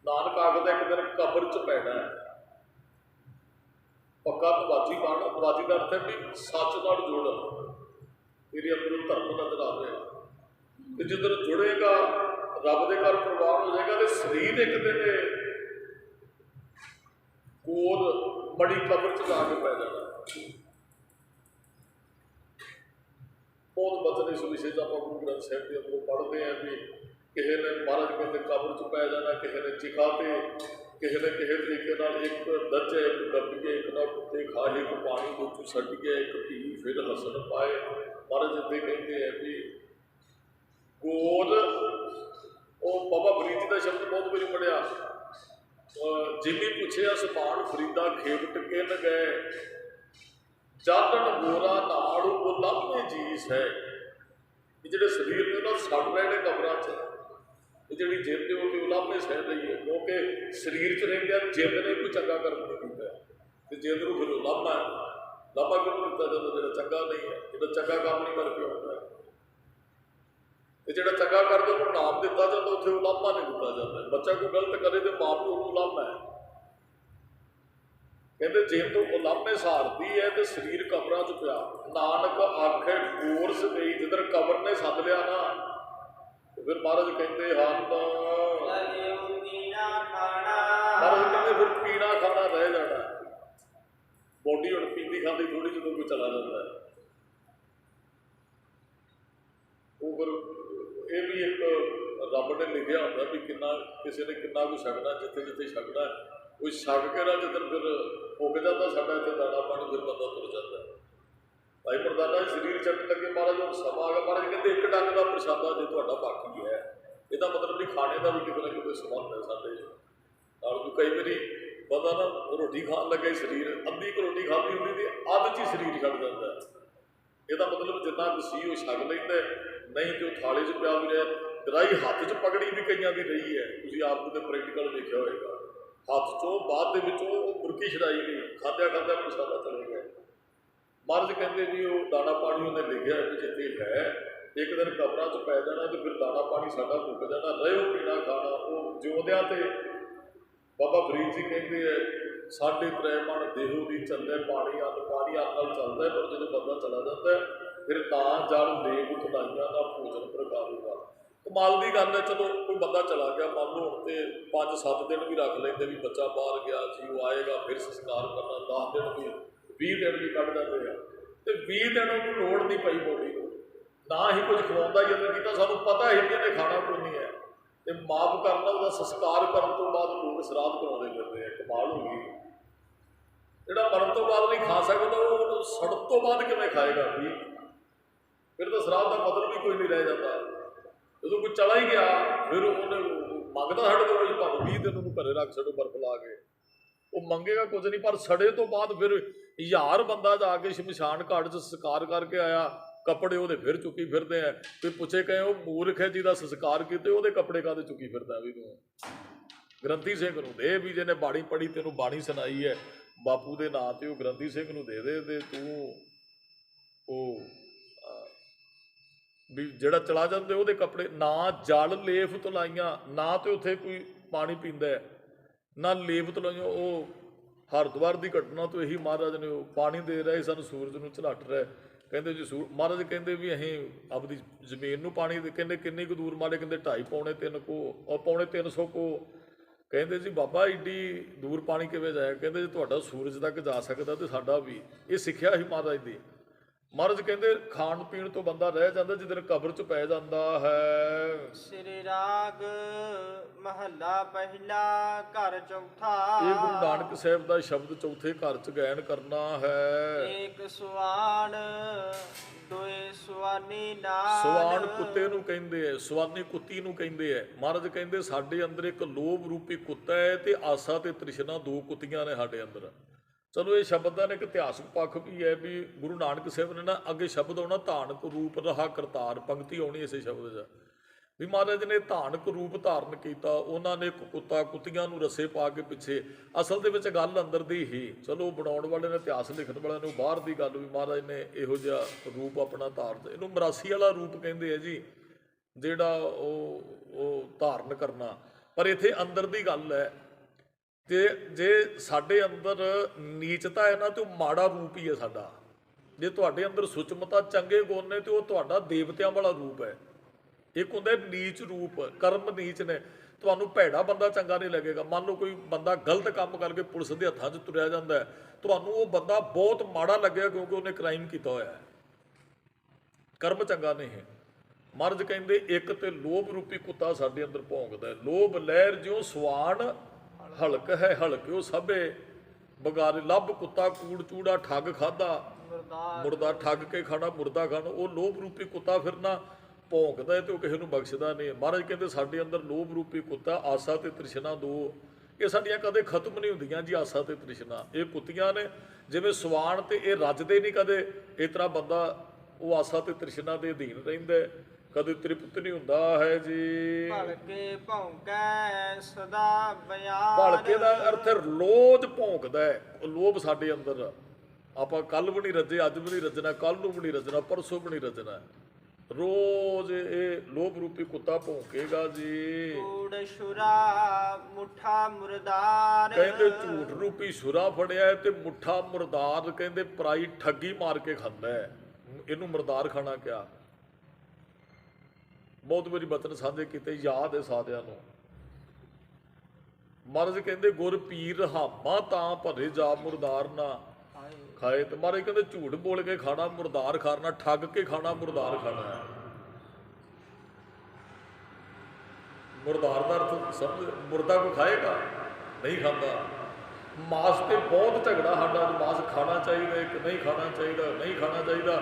नानक आखदा एक दिन कबर च पैना है, पक्का नवाजी बन। नवाजी का अर्थ है भी सच नाल जुड़, तेरे अंदर धर्म नजर आवे। तो जिधर जुड़ेगा रब के घर प्रवान हो जाएगा। तो शरीर एक दिन कोल बड़ी कबर च जाके पै जाना। बहुत बचने इस विषय का आप गुरु ग्रंथ साहिब के अंदरों पढ़ते हैं भी किसी ने महाराज कहते कबर च पै जाना, किसी ने चिखा ते, किसी ने किसी तरीके एक दजे, एक डब्बीए, एक ना कुत्ते खाए, एक पानी को सटिए, एक पी फिर हसन पाए। महाराज इतने कहते हैं भी गोल वो बाबा फरीद का शब्द बहुत बारी पढ़िया, जिमी पूछे असमान फरीदा खेवट के न गए, जागन गोरा नाड़ वो लाभे जीस है। ये जो शरीर ने ना सड़ रहे हैं कबरों च, जी जिंद है वो लाभे सह रही है, क्योंकि शरीर च रहिंदे जिंद ने कोई चंगा कर्म नहीं किया। तो जिंद को फिर लाभा है, लाभा क्यों दिता जाता जो चंगा नहीं है, जो चंगा काम नहीं करके आता है। जो चंगा करते उन्होंने नाम दिता जाता, उत्थे वो लाभा नहीं दिता जाता। बच्चा कोई गलत करे तो माँ प्यो को लाभा है। ਕਹਿੰਦੇ ਜੇ ਤੂੰ ਉਲਾਮੇ ਸਹਾਰਦੀ ਹੈ ਤੇ ਸਰੀਰ ਕਬਰਾਂ 'ਚ ਪਿਆ। ਨਾਨਕ ਆਖੇ ਗੋਰਸ ਗਈ, ਜਿੱਧਰ ਕਬਰ ਨੇ ਸੱਦ ਲਿਆ ਨਾ ਤੇ ਫਿਰ ਮਹਾਰਾਜ ਕਹਿੰਦੇ ਹਨ, ਮਹਾਰਾਜ ਕਹਿੰਦੇ ਫਿਰ ਪੀਣਾ ਖਾਣਾ ਰਹਿ ਜਾਣਾ। ਬੋਡੀ ਹੁਣ ਪੀਂਦੀ ਖਾਂਦੀ ਥੋੜੀ ਜਦੋਂ ਕੋਈ ਚਲਾ ਜਾਂਦਾ ਉਹ ਫਿਰ ਇਹ ਵੀ ਇੱਕ ਰੱਬ ਨੇ ਲਿਖਿਆ ਹੁੰਦਾ ਵੀ ਕਿੰਨਾ ਕਿਸੇ ਨੇ ਕਿੰਨਾ ਕੁ ਛਕਣਾ, ਜਿੱਥੇ ਜਿੱਥੇ ਛਕਣਾ ਕੋਈ ਛਕ ਕੇ ਨਾ ਜਿੱਦਣ ਫਿਰ ਫੁੱਕ ਜਾਂਦਾ ਸਾਡਾ ਇੱਥੇ ਦਾਣਾ ਪਾਣੀ, ਫਿਰ ਬੰਦਾ ਤੁਰ ਜਾਂਦਾ। ਭਾਈ ਮਰਦਾਨਾ ਸਰੀਰ ਛੱਡਣ ਲੱਗੇ ਮਹਾਰਾਜ ਹੁਣ ਸਮਾਂ ਆ ਗਿਆ। ਮਹਾਰਾਜ ਕਹਿੰਦੇ ਇੱਕ ਡੰਗ ਦਾ ਪ੍ਰਸ਼ਾਦਾ ਜੇ ਤੁਹਾਡਾ ਬਾਕੀ ਹੈ, ਇਹਦਾ ਮਤਲਬ ਨਹੀਂ ਖਾਣੇ ਦਾ ਵੀ ਕਿਤੇ ਨਾ ਕਿਤੇ ਸੰਬੰਧ ਹੈ ਸਾਡੇ ਨਾਲ। ਕੋਈ ਕਈ ਵਾਰੀ ਬੰਦਾ ਨਾ ਰੋਟੀ ਖਾਣ ਲੱਗੇ ਸਰੀਰ ਅੱਧੀ ਕੁ ਰੋਟੀ ਖਾਧੀ ਹੁੰਦੀ ਤੇ ਅੱਧ 'ਚ ਹੀ ਸਰੀਰ ਛੱਡ ਜਾਂਦਾ। ਇਹਦਾ ਮਤਲਬ ਜਿੰਨਾ ਕੁ ਸੀ ਉਹ ਛਕ ਲੈਂਦਾ, ਨਹੀਂ ਤੇ ਉਹ ਥਾਲੇ 'ਚ ਪਿਆ ਵੀ ਰਿਹਾ। ਗਰਾਈ ਹੱਥ 'ਚ ਪਕੜੀ ਵੀ ਕਈਆਂ ਦੀ ਰਹੀ ਹੈ, ਤੁਸੀਂ ਆਪ ਨੂੰ ਤਾਂ ਪ੍ਰੈਕਟੀਕਲ ਦੇਖਿਆ ਹੋਏਗਾ। ਹੱਥ 'ਚੋਂ ਬਾਅਦ ਦੇ ਵਿੱਚੋਂ ਉਹ ਮੁਰਕੀ ਛਡਾਈ ਗਈ, ਖਾਂਦਿਆਂ ਖਾਂਦਿਆਂ ਪ੍ਰਸ਼ਾਦਾ ਚਲੇ ਗਿਆ। ਮਹਾਰਾਜ ਕਹਿੰਦੇ ਵੀ ਉਹ ਦਾਣਾ ਪਾਣੀ ਉਹਨੇ ਲਿਖਿਆ ਵੀ ਜਿੱਥੇ ਹੈ ਇੱਕ ਦਿਨ ਕਬਰਾਂ 'ਚ ਪੈ ਜਾਣਾ ਤੇ ਫਿਰ ਦਾਣਾ ਪਾਣੀ ਸਾਡਾ ਮੁੱਕ ਜਾਣਾ। ਰਹਿਓ ਪੀਣਾ ਖਾਣਾ ਉਹ ਜਿਉਂਦਿਆਂ ਤੇ ਬਾਬਾ ਫਰੀਦ ਜੀ ਕਹਿੰਦੇ ਹੈ 3.5 ਮਣ ਦੇਹੋ ਦੀ ਚੱਲੇ ਪਾਣੀ ਅੰਨ ਨਾਲ ਚੱਲਦਾ, ਪਰ ਜਦੋਂ ਬੰਦਾ ਚਲਾ ਜਾਂਦਾ ਫਿਰ ਤਾਂ ਜਲ ਲੇਪ ਖੁਦਾਈਆਂ ਦਾ ਭੋਜਨ ਪ੍ਰਕਾਰੂਗਾ। ਕਮਾਲ ਦੀ ਗੱਲ ਹੈ। ਚਲੋ ਕੋਈ ਬੰਦਾ ਚਲਾ ਗਿਆ, ਮੰਨ ਲਓ ਹੁਣ ਤੇ 5-7 ਦਿਨ ਵੀ ਰੱਖ ਲੈਂਦੇ ਵੀ ਬੱਚਾ ਬਾਹਰ ਗਿਆ ਜੀ, ਉਹ ਆਏਗਾ ਫਿਰ ਸੰਸਕਾਰ ਕਰਨਾ, 10 ਦਿਨ ਵੀ 20 ਦਿਨ ਵੀ ਕੱਢ ਜਾਂਦੇ ਆ ਤੇ 20 ਦਿਨ ਉਹਨੂੰ ਲੋੜ ਨਹੀਂ ਪਈ ਬੋਡੀ ਨੂੰ, ਨਾ ਹੀ ਕੁਝ ਖਵਾਉਂਦਾ ਜਦੋਂ ਕੀਤਾ। ਸਾਨੂੰ ਪਤਾ ਹੀ ਕਿ ਇਹਨੇ ਖਾਣਾ ਕੋਈ ਨਹੀਂ ਹੈ ਤੇ ਮਾਫ ਕਰਨਾ ਉਹਦਾ ਸੰਸਕਾਰ ਕਰਨ ਤੋਂ ਬਾਅਦ ਲੋਕ ਸ਼ਰਾਧ ਕਰਾਉਂਦੇ ਫਿਰਦੇ ਆ। ਕਮਾਲ ਹੋ ਗਈ। ਜਿਹੜਾ ਮਰਨ ਤੋਂ ਬਾਅਦ ਨਹੀਂ ਖਾ ਸਕਦਾ ਉਹ ਸੜਨ ਤੋਂ ਬਾਅਦ ਕਿਵੇਂ ਖਾਏਗਾ ਵੀ? ਫਿਰ ਤਾਂ ਸ਼ਰਾਧ ਦਾ ਮਤਲਬ ਵੀ ਕੋਈ ਨਹੀਂ ਰਹਿ ਜਾਂਦਾ। ਜਦੋਂ ਕੋਈ ਚਲਾ ਹੀ ਗਿਆ ਫਿਰ ਉਹਨੇ ਮੰਗਦਾ ਸਾਡੇ ਕੋਲ ਵੀ ਭਾਵੇਂ 20 ਦਿਨ ਉਹਨੂੰ ਘਰੇ ਰੱਖ ਛੱਡੋ ਬਰਫ ਲਾ ਕੇ, ਉਹ ਮੰਗੇਗਾ ਕੁਝ ਨਹੀਂ। ਪਰ ਸੜੇ ਤੋਂ ਬਾਅਦ ਫਿਰ 1000 ਬੰਦਾ ਜਾ ਕੇ ਸ਼ਮਸ਼ਾਨ ਘਾਟ 'ਚ ਸੰਸਕਾਰ ਕਰਕੇ ਆਇਆ, ਕੱਪੜੇ ਉਹਦੇ ਫਿਰ ਚੁੱਕੀ ਫਿਰਦੇ ਆ। ਕੋਈ ਪੁੱਛੇ ਕਹੇ ਉਹ ਮੂਰਖ ਹੈ ਜਿਹਦਾ ਸੰਸਕਾਰ ਕੀਤੇ ਉਹਦੇ ਕੱਪੜੇ ਕਾਹਦੇ ਚੁੱਕੀ ਫਿਰਦਾ ਵੀ ਤੂੰ? ਗ੍ਰੰਥੀ ਸਿੰਘ ਨੂੰ ਦੇ ਵੀ ਜਿਹਨੇ ਬਾਣੀ ਪੜ੍ਹੀ ਤੈਨੂੰ ਬਾਣੀ ਸੁਣਾਈ ਹੈ ਬਾਪੂ ਦੇ ਨਾਂ ਤੇ, ਉਹ ਗ੍ਰੰਥੀ ਸਿੰਘ ਨੂੰ ਦੇ ਦੇ ਤੇ ਤੂੰ ਉਹ ਵੀ ਜਿਹੜਾ ਚਲਾ ਜਾਂਦੇ ਉਹਦੇ ਕੱਪੜੇ। ਨਾ ਜਲ ਲੇਫ ਤਲਾਈਆਂ, ਨਾ ਤੇ ਉੱਥੇ ਕੋਈ ਪਾਣੀ ਪੀਂਦਾ ਨਾ ਲੇਫ ਤਲਾਈਆਂ। ਉਹ ਹਰਿਦੁਆਰ ਦੀ ਘਟਨਾ ਤੋਂ ਇਹੀ ਮਹਾਰਾਜ ਨੇ ਉਹ ਪਾਣੀ ਦੇ ਰਹੇ ਸਨ, ਸੂਰਜ ਨੂੰ ਝਲਟ ਰਿਹਾ। ਕਹਿੰਦੇ ਜੀ ਮਹਾਰਾਜ ਕਹਿੰਦੇ ਵੀ ਅਸੀਂ ਆਪਦੀ ਜ਼ਮੀਨ ਨੂੰ ਪਾਣੀ ਦੇ, ਕਹਿੰਦੇ ਕਿੰਨੀ ਕੁ ਦੂਰ ਮਾਰੇ? ਕਹਿੰਦੇ 2.5 ਪੌਣੇ 3 ਕੋ ਪੌਣੇ 300 ਕੋ। ਕਹਿੰਦੇ ਜੀ ਬਾਬਾ ਏਡੀ ਦੂਰ ਪਾਣੀ ਕਿਵੇਂ ਜਾਇਆ? ਕਹਿੰਦੇ ਜੇ ਤੁਹਾਡਾ ਸੂਰਜ ਤੱਕ ਜਾ ਸਕਦਾ ਤੇ ਸਾਡਾ ਵੀ। ਇਹ ਸਿੱਖਿਆ ਸੀ ਮਹਾਰਾਜ ਦੀ। ਮਹਾਰਾਜ ਕਹਿੰਦੇ ਖਾਣ ਪੀਣ ਤੋਂ ਬੰਦਾ ਰਹਿ ਜਾਂਦਾ ਜਿੱਦਣ ਕਬਰ 'ਚ ਪੈ ਜਾਂਦਾ ਹੈ। ਸ੍ਰੀ ਰਾਗ ਮਹੱਲਾ ਪਹਿਲਾ ਘਰ ਚੌਥਾ। ਇਹ ਗੁਰੂ ਨਾਨਕ ਸਾਹਿਬ ਦਾ ਸ਼ਬਦ ਚੌਥੇ ਘਰ 'ਚ ਗਾਇਨ ਕਰਨਾ ਹੈ। ਇੱਕ ਸਵਾਨ ਦੋਏ ਸੁਆਨੀ ਨਾਲ। ਸਵਾਨ ਕੁੱਤੇ ਨੂੰ ਕਹਿੰਦੇ ਐ, ਸਵਾਨੀ ਕੁੱਤੀ ਨੂੰ ਕਹਿੰਦੇ ਐ। ਮਹਾਰਾਜ ਕਹਿੰਦੇ ਸਾਡੇ ਅੰਦਰ ਇੱਕ ਲੋਭ ਰੂਪੀ ਕੁੱਤਾ ਹੈ ਤੇ ਆਸਾ ਤੇ ਤ੍ਰਿਸ਼ਨਾ 2 ਕੁੱਤੀਆਂ ਨੇ ਸਾਡੇ ਅੰਦਰ। ਚਲੋ ਇਹ ਸ਼ਬਦ ਦਾ ਇੱਕ ਇਤਿਹਾਸਕ ਪੱਖ ਵੀ ਹੈ ਵੀ ਗੁਰੂ ਨਾਨਕ ਸਾਹਿਬ ਨੇ ਨਾ ਅੱਗੇ ਸ਼ਬਦ ਆਉਣਾ ਧਾਨਕ ਰੂਪ ਰਹਾ ਕਰਤਾਰ, ਪੰਕਤੀ ਆਉਣੀ ਇਸੇ ਸ਼ਬਦ 'ਚ ਵੀ ਮਹਾਰਾਜ ਨੇ ਧਾਨਕ ਰੂਪ ਧਾਰਨ ਕੀਤਾ। ਉਹਨਾਂ ਨੇ ਕੁੱਤਾ ਕੁੱਤੀਆਂ ਨੂੰ ਰੱਸੇ ਪਾ ਕੇ ਪਿੱਛੇ। ਅਸਲ ਦੇ ਵਿੱਚ ਗੱਲ ਅੰਦਰ ਦੀ ਹੀ। ਚਲੋ ਬਣਾਉਣ ਵਾਲੇ ਨੇ, ਇਤਿਹਾਸ ਲਿਖਣ ਵਾਲਿਆਂ ਨੂੰ ਬਾਹਰ ਦੀ ਗੱਲ ਵੀ ਮਹਾਰਾਜ ਨੇ ਇਹੋ ਜਿਹਾ ਰੂਪ ਆਪਣਾ ਧਾਰਨ, ਇਹਨੂੰ ਮਰਾਸੀ ਵਾਲਾ ਰੂਪ ਕਹਿੰਦੇ ਆ ਜੀ, ਜਿਹੜਾ ਉਹ ਧਾਰਨ ਕਰਨਾ। ਪਰ ਇੱਥੇ ਅੰਦਰ ਦੀ ਗੱਲ ਹੈ ਤੇ ਜੇ ਸਾਡੇ ਅੰਦਰ ਨੀਚਤਾ ਹੈ ਨਾ ਤੇ ਉਹ ਮਾੜਾ ਰੂਪ ਹੀ ਹੈ ਸਾਡਾ। ਜੇ ਤੁਹਾਡੇ ਅੰਦਰ ਸੁਚਮਤਾ ਚੰਗੇ ਗੁਣ ਨੇ ਤੇ ਉਹ ਤੁਹਾਡਾ ਦੇਵਤਿਆਂ ਵਾਲਾ ਰੂਪ ਹੈ। ਇੱਕ ਹੁੰਦਾ ਨੀਚ ਰੂਪ, ਕਰਮ ਨੀਚ ਨੇ। ਤੁਹਾਨੂੰ ਭੈੜਾ ਬੰਦਾ ਚੰਗਾ ਨਹੀਂ ਲੱਗੇਗਾ। ਮੰਨ ਲਓ ਕੋਈ ਬੰਦਾ ਗਲਤ ਕੰਮ ਕਰਕੇ ਪੁਲਿਸ ਦੇ ਹੱਥਾਂ 'ਚ ਤੁਰਿਆ ਜਾਂਦਾ ਹੈ, ਤੁਹਾਨੂੰ ਉਹ ਬੰਦਾ ਬਹੁਤ ਮਾੜਾ ਲੱਗੇਗਾ ਕਿਉਂਕਿ ਉਹਨੇ ਕ੍ਰਾਈਮ ਕੀਤਾ ਹੋਇਆ ਹੈ, ਕਰਮ ਚੰਗਾ ਨਹੀਂ ਹੈ। ਮਹਾਰਾਜ ਕਹਿੰਦੇ ਇੱਕ ਤੇ ਲੋਭ ਰੂਪੀ ਕੁੱਤਾ ਸਾਡੇ ਅੰਦਰ ਭੌਂਕਦਾ। ਲੋਭ ਲਹਿਰ ਜਿਉਂ ਸਵਾਨ ਹਲਕ ਹੈ ਹਲਕਿਓ ਸਭੇ ਬਗਾਰੇ। ਲੱਭ ਕੁੱਤਾ ਕੂੜ ਚੂੜਾ ਠੱਗ ਖਾਦਾ ਮੁਰਦਾ, ਠੱਗ ਕੇ ਖਾਣਾ ਮੁਰਦਾ ਖਾਣਾ। ਉਹ ਲੋਭ ਰੂਪੀ ਕੁੱਤਾ ਫਿਰਨਾ ਭੌਂਕਦਾ ਹੈ ਤੇ ਉਹ ਕਿਸੇ ਨੂੰ ਬਖਸ਼ਦਾ ਨਹੀਂ। ਮਹਾਰਾਜ ਕਹਿੰਦੇ ਸਾਡੇ ਅੰਦਰ ਲੋਭ ਰੂਪੀ ਕੁੱਤਾ, ਆਸਾ ਤੇ ਤ੍ਰਿਸ਼ਨਾ 2, ਇਹ ਸਾਡੀਆਂ ਕਦੇ ਖਤਮ ਨਹੀਂ ਹੁੰਦੀਆਂ ਜੀ। ਆਸਾ ਤੇ ਤ੍ਰਿਸ਼ਨਾ ਇਹ ਕੁੱਤੀਆਂ ਨੇ ਜਿਵੇਂ ਸਵਾਨ, ਤੇ ਇਹ ਰੱਜਦੇ ਨਹੀਂ ਕਦੇ। ਇਸ ਤਰ੍ਹਾਂ ਬੰਦਾ ਉਹ ਆਸਾ ਤੇ ਤ੍ਰਿਸ਼ਨਾ ਦੇ ਅਧੀਨ ਰਹਿੰਦਾ, ਕਦੇ ਤ੍ਰਿਪਤ ਨਹੀਂ ਹੁੰਦਾ ਹੈ ਜੀ। ਭਲਕੇ ਭੌਂਕੈ ਸਦਾ ਬਿਆਨ। ਭਲਕੇ ਦਾ ਅਰਥ ਰੋਜ਼ ਭੌਂਕਦਾ ਹੈ ਲੋਭ ਸਾਡੇ ਅੰਦਰ। ਆਪਾਂ ਕੱਲ ਵੀ ਨਹੀਂ ਰੱਜੇ, ਅੱਜ ਵੀ ਨਹੀਂ ਰੱਜਣਾ, ਕੱਲ ਨੂੰ ਵੀ ਨਹੀਂ ਰੱਜਣਾ, ਪਰਸੋਂ ਵੀ ਨਹੀਂ ਰੱਜਣਾ। ਰੋਜ਼ ਇਹ ਲੋਭ ਰੂਪੀ ਕੁੱਤਾ ਭੌਂਕੇਗਾ ਜੀ। ਕੂੜ ਛੁਰਾ ਮੁੱਠਾ ਮੁਰਦਾਰ। ਕਹਿੰਦੇ ਝੂਠ ਰੂਪੀ ਛੁਰਾ ਫੜਿਆ ਹੈ ਤੇ ਮੁੱਠਾ ਮੁਰਦਾਰ ਕਹਿੰਦੇ ਪਰਾਈ ਠੱਗੀ ਮਾਰ ਕੇ ਖਾਂਦਾ ਹੈ। ਇਹਨੂੰ ਮੁਰਦਾਰ ਖਾਣਾ ਕਿਹਾ। ਬਹੁਤ ਵਾਰੀ ਬਚਨ ਸਾਂਝੇ ਕੀਤੇ, ਯਾਦ ਹੈ ਸਾਰਿਆਂ ਨੂੰ। ਮਹਾਰਾਜ ਕਹਿੰਦੇ ਗੁਰ ਪੀਰ ਹਾਮਾ ਤਾਂ ਭਰੇ ਜਾ ਮੁਰਦਾਰ ਨਾ ਖਾਏ। ਤੇ ਮਹਾਰਾਜ ਕਹਿੰਦੇ ਝੂਠ ਬੋਲ ਕੇ ਖਾਣਾ ਮੁਰਦਾਰ ਖਾਣਾ, ਠੱਗ ਕੇ ਖਾਣਾ ਮੁਰਦਾਰ ਖਾਣਾ ਹੈ। ਮੁਰਦਾਰ ਦਾ ਅਰਥ ਸਮਝ, ਮੁਰਦਾ ਕੋਈ ਖਾਏਗਾ ਨਹੀਂ ਖਾਂਦਾ। ਮਾਸ ਤੇ ਬਹੁਤ ਝਗੜਾ ਸਾਡਾ, ਮਾਸ ਖਾਣਾ ਚਾਹੀਦਾ ਕਿ ਨਹੀਂ ਖਾਣਾ ਚਾਹੀਦਾ, ਨਹੀਂ ਖਾਣਾ ਚਾਹੀਦਾ।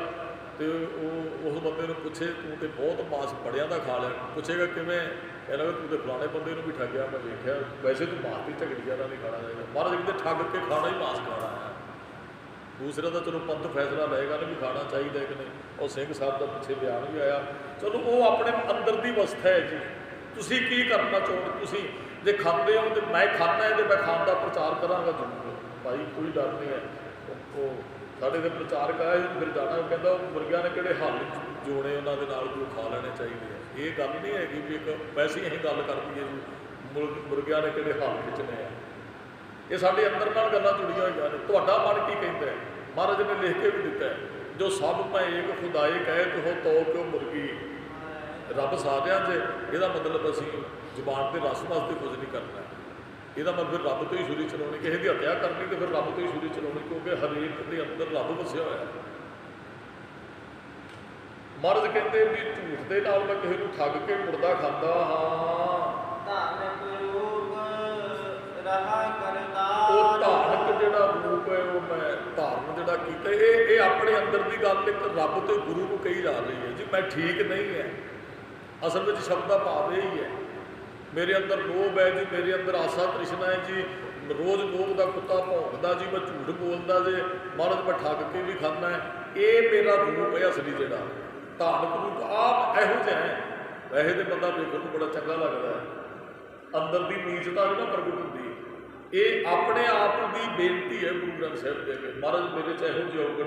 ਤੇ ਉਹ ਉਸ ਬੰਦੇ ਨੂੰ ਪੁੱਛੇ ਤੂੰ ਤੇ ਬਹੁਤ ਮਾਸ ਬੜਿਆਂ ਦਾ ਖਾ ਲਿਆ, ਪੁੱਛੇਗਾ ਕਿਵੇਂ, ਕਹਿੰਦਾ ਤੂੰ ਤੇ ਫਲਾਣੇ ਬੰਦੇ ਨੂੰ ਵੀ ਠੱਗਿਆ, ਮੈਂ ਵੇਖਿਆ, ਵੈਸੇ ਤੂੰ ਮਾਸ ਦੀ ਝਗੜੀ ਜ਼ਿਆਦਾ ਨਹੀਂ ਖਾਣਾ ਚਾਹੀਦਾ। ਮਹਾਰਾਜ ਕਹਿੰਦੇ ਠੱਗ ਕੇ ਖਾਣਾ ਹੀ ਮਾਸ ਖਾਣਾ ਹੈ। ਦੂਸਰੇ ਦਾ ਚਲੋ ਪੰਥ ਫੈਸਲਾ ਲਏਗਾ ਨਾ ਵੀ ਖਾਣਾ ਚਾਹੀਦਾ ਕਿ ਨਹੀਂ। ਉਹ ਸਿੰਘ ਸਾਹਿਬ ਦਾ ਪਿੱਛੇ ਬਿਆਨ ਵੀ ਆਇਆ, ਚਲੋ ਉਹ ਆਪਣੇ ਅੰਦਰ ਦੀ ਅਵਸਥਾ ਹੈ ਜੀ। ਤੁਸੀਂ ਕੀ ਕਰਨਾ ਚਾਹੁੰਦੇ, ਤੁਸੀਂ ਜੇ ਖਾਂਦੇ ਹੋ ਤੇ ਮੈਂ ਖਾਂਦਾ ਹੈ ਤੇ ਮੈਂ ਖਾਣ ਦਾ ਪ੍ਰਚਾਰ ਕਰਾਂਗਾ ਜ਼ਰੂਰ ਭਾਈ, ਕੋਈ ਡਰ ਨਹੀਂ ਹੈ। ਉਹ ਸਾਡੇ ਦੇ ਪ੍ਰਚਾਰਕ ਆਏ ਫਿਰ ਜਾਣਾ, ਕਹਿੰਦਾ ਉਹ ਮੁਰਗਿਆਂ ਨੇ ਕਿਹੜੇ ਹੱਲ ਜੋੜੇ ਉਹਨਾਂ ਦੇ ਨਾਲ ਜੋ ਖਾ ਲੈਣੇ ਚਾਹੀਦੇ ਆ। ਇਹ ਗੱਲ ਨਹੀਂ ਹੈਗੀ ਵੀ ਇੱਕ ਵੈਸੇ ਅਸੀਂ ਗੱਲ ਕਰਦੀ ਹੈ ਜੀ ਮੁਰਗਿਆਂ ਨੇ ਕਿਹੜੇ ਹੱਲ ਖਿੱਚਣੇ ਆ। ਇਹ ਸਾਡੇ ਅੰਦਰ ਨਾਲ ਗੱਲਾਂ ਜੁੜੀਆਂ ਹੋਈਆਂ ਨੇ। ਤੁਹਾਡਾ ਮਨ ਕੀ ਕਹਿੰਦਾ ਹੈ, ਮਹਾਰਾਜ ਨੇ ਲਿਖ ਕੇ ਵੀ ਦਿੱਤਾ ਹੈ, ਜੋ ਸਭ ਭਾਂ ਏਕ ਖੁਦਾਏ ਕਹੇ ਤੋ ਤੋ ਕਿਉ ਮੁਰਗੀ। ਰੱਬ ਸਾਰਿਆਂ 'ਚ, ਇਹਦਾ ਮਤਲਬ ਅਸੀਂ ਜ਼ੁਬਾਨ ਦੇ ਰਸ ਵਾਸਤੇ ਕੁਝ ਨਹੀਂ ਕਰਨਾ। ਇਹਦਾ ਮਤਲਬ ਫਿਰ ਰੱਬ ਤੋਂ ਹੀ ਛੁਰੀ ਚਲਾਉਣੀ, ਕਿਸੇ ਦੀ ਹੱਤਿਆ ਕਰਨੀ ਤੇ ਫਿਰ ਰੱਬ ਤੋਂ ਹੀ ਛੁਰੀ ਚਲਾਉਣੀ, ਕਿਉਂਕਿ ਹਰੇਕ ਦੇ ਅੰਦਰ ਰੱਬ ਵਸਿਆ ਹੋਇਆ। ਮਹਾਰਾਜ ਕਹਿੰਦੇ ਵੀ ਝੂਠ ਦੇ ਨਾਲ ਮੈਂ ਕਿਸੇ ਨੂੰ ਠੱਗ ਕੇ ਮੁਰਦਾ ਖਾਂਦਾ ਹਾਂ। ਉਹ ਧਾਰਨਕ ਜਿਹੜਾ ਰੂਪ ਹੈ ਉਹ ਮੈਂ ਧਾਰਨ ਜਿਹੜਾ ਕੀਤਾ, ਇਹ ਆਪਣੇ ਅੰਦਰ ਦੀ ਗੱਲ ਇੱਕ ਰੱਬ ਤੇ ਗੁਰੂ ਨੂੰ ਕਹੀ ਜਾ ਰਹੀ ਹੈ ਜੀ। ਮੈਂ ਠੀਕ ਨਹੀਂ ਹੈ, ਅਸਲ ਵਿੱਚ ਸ਼ਬਦ ਦਾ ਭਾਵ ਇਹ ਹੀ ਹੈ, ਮੇਰੇ ਅੰਦਰ ਲੋਭ ਹੈ ਜੀ, ਮੇਰੇ ਅੰਦਰ ਆਸਾ ਤ੍ਰਿਸ਼ਨਾ ਹੈ ਜੀ, ਰੋਜ਼ ਲੋਭ ਦਾ ਕੁੱਤਾ ਭੌਂਕਦਾ ਜੀ, ਮੈਂ ਝੂਠ ਬੋਲਦਾ ਜੇ, ਮਹਾਰਾਜ ਮੈਂ ਠੱਗ ਕੇ ਵੀ ਖਾਂਦਾ ਹੈ। ਇਹ ਮੇਰਾ ਰੂਪ ਹੈ ਅਸਲੀ, ਜਿਹੜਾ ਧਾਰਨਕ ਰੂਪ ਆਪ ਇਹੋ ਜਿਹਾ ਹੈ। ਵੈਸੇ ਤੇ ਬੰਦਾ ਵੇਖਣ ਨੂੰ ਬੜਾ ਚੰਗਾ ਲੱਗਦਾ ਹੈ, ਅੰਦਰ ਦੀ ਨੀਚਤਾ ਵੀ ਨਾ ਪ੍ਰਗਟ ਹੁੰਦੀ। ਇਹ ਆਪਣੇ ਆਪ ਦੀ ਬੇਨਤੀ ਹੈ ਗੁਰੂ ਗ੍ਰੰਥ ਸਾਹਿਬ ਦੇ ਅੱਗੇ, ਮਹਾਰਾਜ ਮੇਰੇ ਚ ਇਹੋ ਜਿਹੇ ਔਗਣ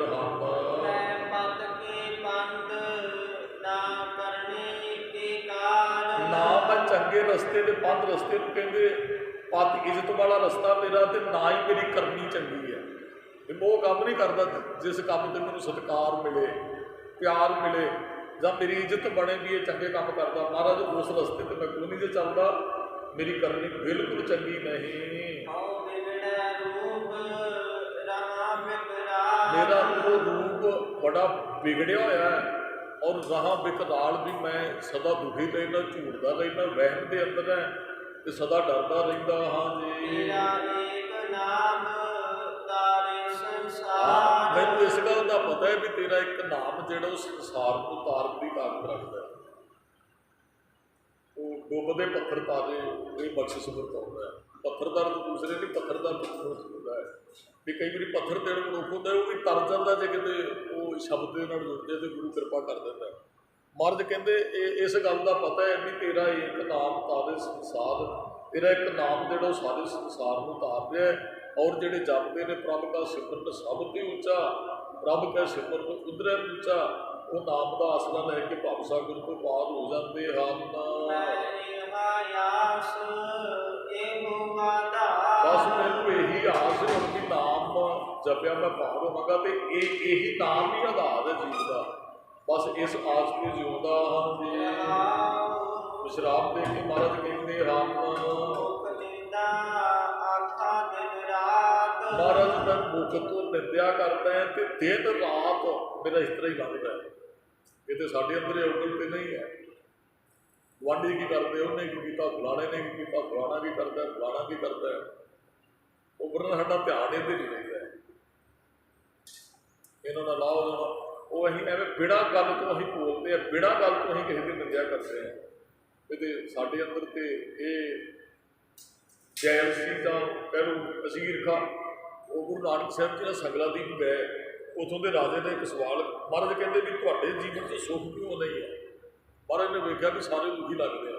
ਨਾ ਮੈਂ ਚੰਗੇ ਰਸਤੇ ਦੇ ਪੰਜ ਰਸਤੇ ਨੂੰ ਕਹਿੰਦੇ ਪਤ ਇੱਜ਼ਤ ਵਾਲਾ ਰਸਤਾ ਮੇਰਾ, ਤੇ ਨਾ ਹੀ ਮੇਰੀ ਕਰਨੀ ਚੰਗੀ ਹੈ। ਮੈਂ ਉਹ ਕੰਮ ਨਹੀਂ ਕਰਦਾ ਜਿਸ ਕੰਮ ਤੇ ਮੈਨੂੰ ਸਤਿਕਾਰ ਮਿਲੇ, ਪਿਆਰ ਮਿਲੇ ਜਾਂ ਮੇਰੀ ਇੱਜ਼ਤ ਬਣੇ ਵੀ ਇਹ ਚੰਗੇ ਕੰਮ ਕਰਦਾ। ਮਹਾਰਾਜ ਉਸ ਰਸਤੇ ਤੇ ਮੈਂ ਕੋਈ ਨਹੀਂ ਜੇ ਚੱਲਦਾ, ਮੇਰੀ ਕਰਨੀ ਬਿਲਕੁਲ ਚੰਗੀ ਨਹੀਂ। ਮੇਰਾ ਉਹ ਰੂਪ ਬੜਾ ਵਿਗੜਿਆ ਹੋਇਆ ਹੈ, ਔਰ ਰਾਹ ਵਿਕਰਾਲ ਵੀ ਮੈਂ ਸਦਾ ਦੁਖੀ ਰਹਿੰਦਾ, ਝੂਠਦਾ ਰਹਿੰਦਾ, ਵਹਿਮ ਦੇ ਅੰਦਰ ਹੈ ਤੇ ਸਦਾ ਡਰਦਾ ਰਹਿੰਦਾ ਹਾਂ ਜੀ। ਮੈਨੂੰ ਇਸ ਗੱਲ ਦਾ ਪਤਾ ਹੈ ਵੀ ਤੇਰਾ ਇੱਕ ਨਾਮ ਜਿਹੜਾ ਉਹ ਸੰਸਾਰ ਨੂੰ ਤਾਰਨ ਦੀ ਤਾਕਤ ਰੱਖਦਾ ਹੈ। ਉਹ ਡੁੱਬਦੇ ਪੱਥਰ ਤਾਰੇ ਇਹ ਬਖਸ਼ਿਸ਼ ਵਰਤਾਉਂਦਾ ਹੈ। ਪੱਥਰ ਦਾ ਦੂਸਰੇ ਨਹੀਂ, ਪੱਥਰ ਦਾ ਹੁੰਦਾ ਹੈ ਵੀ ਕਈ ਵਾਰੀ ਪੱਥਰ ਦੇਣ ਮਨੁੱਖ ਹੁੰਦਾ, ਉਹ ਵੀ ਤਰ ਜਾਂਦਾ ਜੇ ਕਿਤੇ ਉਹ ਸ਼ਬਦ ਦੇ ਨਾਲ ਜੁੜਦੇ ਤੇ ਗੁਰੂ ਕਿਰਪਾ ਕਰ ਦਿੰਦਾ। ਮਹਾਰਾਜ ਕਹਿੰਦੇ ਇਸ ਗੱਲ ਦਾ ਪਤਾ ਹੈ ਵੀ ਤੇਰਾ ਇੱਕ ਨਾਮ ਤਾਰੇ ਸੰਸਾਰ, ਤੇਰਾ ਇੱਕ ਨਾਮ ਜਿਹੜਾ ਉਹ ਸਾਰੇ ਸੰਸਾਰ ਨੂੰ ਤਾਰ ਰਿਹਾ ਹੈ। ਔਰ ਜਿਹੜੇ ਜਪਦੇ ਨੇ ਪ੍ਰਭ ਦਾ ਸਿਮਰਨ ਸਭ ਤੋਂ ਉੱਚਾ, ਪ੍ਰਭ ਕਾ ਸਿਮਰਨ ਉਧਰੇ ਉੱਚਾ, ਉਹ ਨਾਮ ਦਾ ਆਸਰਾ ਲੈ ਕੇ ਭਵ ਸਾਗਰ ਤੋਂ ਪਾਰ ਹੋ ਜਾਂਦੇ ਹਨ। ਬਸ ਮੈਨੂੰ ਇਹੀ ਆਸ ਹੈ ਕਿ ਨਾਮ ਜਪਿਆ ਮੈਂ ਪਾਰ ਹੋਵਾਂਗਾ, ਤੇ ਇਹੀ ਨਾਮ ਹੀ ਆਧਾਰ ਹੈ ਜੀਵ ਦਾ। ਬਸ ਇਸ ਆਸ ਤੇ ਜਿਉਂਦਾ ਹਾਂ ਜੀ। ਵਿਸ਼ਰਾਮ ਦੇ ਕੇ ਮਹਾਰਾਜ ਕਹਿੰਦੇ ਹਨ, ਮਹਾਰਾਜ ਮੈਂ ਮੁਖ ਤੋਂ ਨਿੰਦਿਆ ਕਰਦਾ ਹੈ ਤੇ ਦਿਨ ਰਾਤ ਮੇਰਾ ਇਸ ਤਰ੍ਹਾਂ ਹੀ ਲੱਗਦਾ ਹੈ। ਇਹ ਤੇ ਸਾਡੇ ਅੰਦਰ ਔਗਣ ਤੇ ਨਹੀਂ ਹੈ। ਗੁਆਂਢੀ ਕੀ ਕਰਦੇ, ਉਹਨੇ ਕੀ ਕੀਤਾ, ਫਲਾਣੇ ਨੇ ਕੀ ਕੀਤਾ, ਫਲਾਣਾ ਕੀ ਕਰਦਾ, ਫਲਾਣਾ ਕੀ ਕਰਦਾ। ਉਪਰ ਸਾਡਾ ਧਿਆਨ ਇਹਦੇ ਨਹੀਂ ਰਹਿੰਦਾ, ਇਹਨਾਂ ਦਾ ਲਾਭ ਜਾਣਾ। ਉਹ ਅਸੀਂ ਐਵੇਂ ਬਿਨਾਂ ਗੱਲ ਤੋਂ ਅਸੀਂ ਬੋਲਦੇ ਹਾਂ, ਬਿਨਾਂ ਗੱਲ ਤੋਂ ਅਸੀਂ ਕਿਸੇ ਦੀ ਨਿੰਦਿਆ ਕਰਦੇ ਹਾਂ। ਇਹਦੇ ਸਾਡੇ ਅੰਦਰ ਤੇ ਇਹ ਜੈਲਸੀ ਦਾ ਕਹਿ ਲਓ, ਅਸੀਂ ਈਰਖਾ। ਉਹ ਗੁਰੂ ਨਾਨਕ ਸਾਹਿਬ ਜੀ ਦਾ ਸੰਗਲਾਦੀਪ ਗਏ, ਉੱਥੋਂ ਦੇ ਰਾਜੇ ਨੇ ਇੱਕ ਸਵਾਲ, ਮਹਾਰਾਜ ਕਹਿੰਦੇ ਵੀ ਤੁਹਾਡੇ ਜੀਵਨ 'ਚ ਸੁੱਖ ਕਿਉਂ ਨਹੀਂ ਹੈ। ਮਹਾਰਾਜ ਨੇ ਵੇਖਿਆ ਵੀ ਸਾਰੇ ਦੁਖੀ ਲੱਗਦੇ ਆ।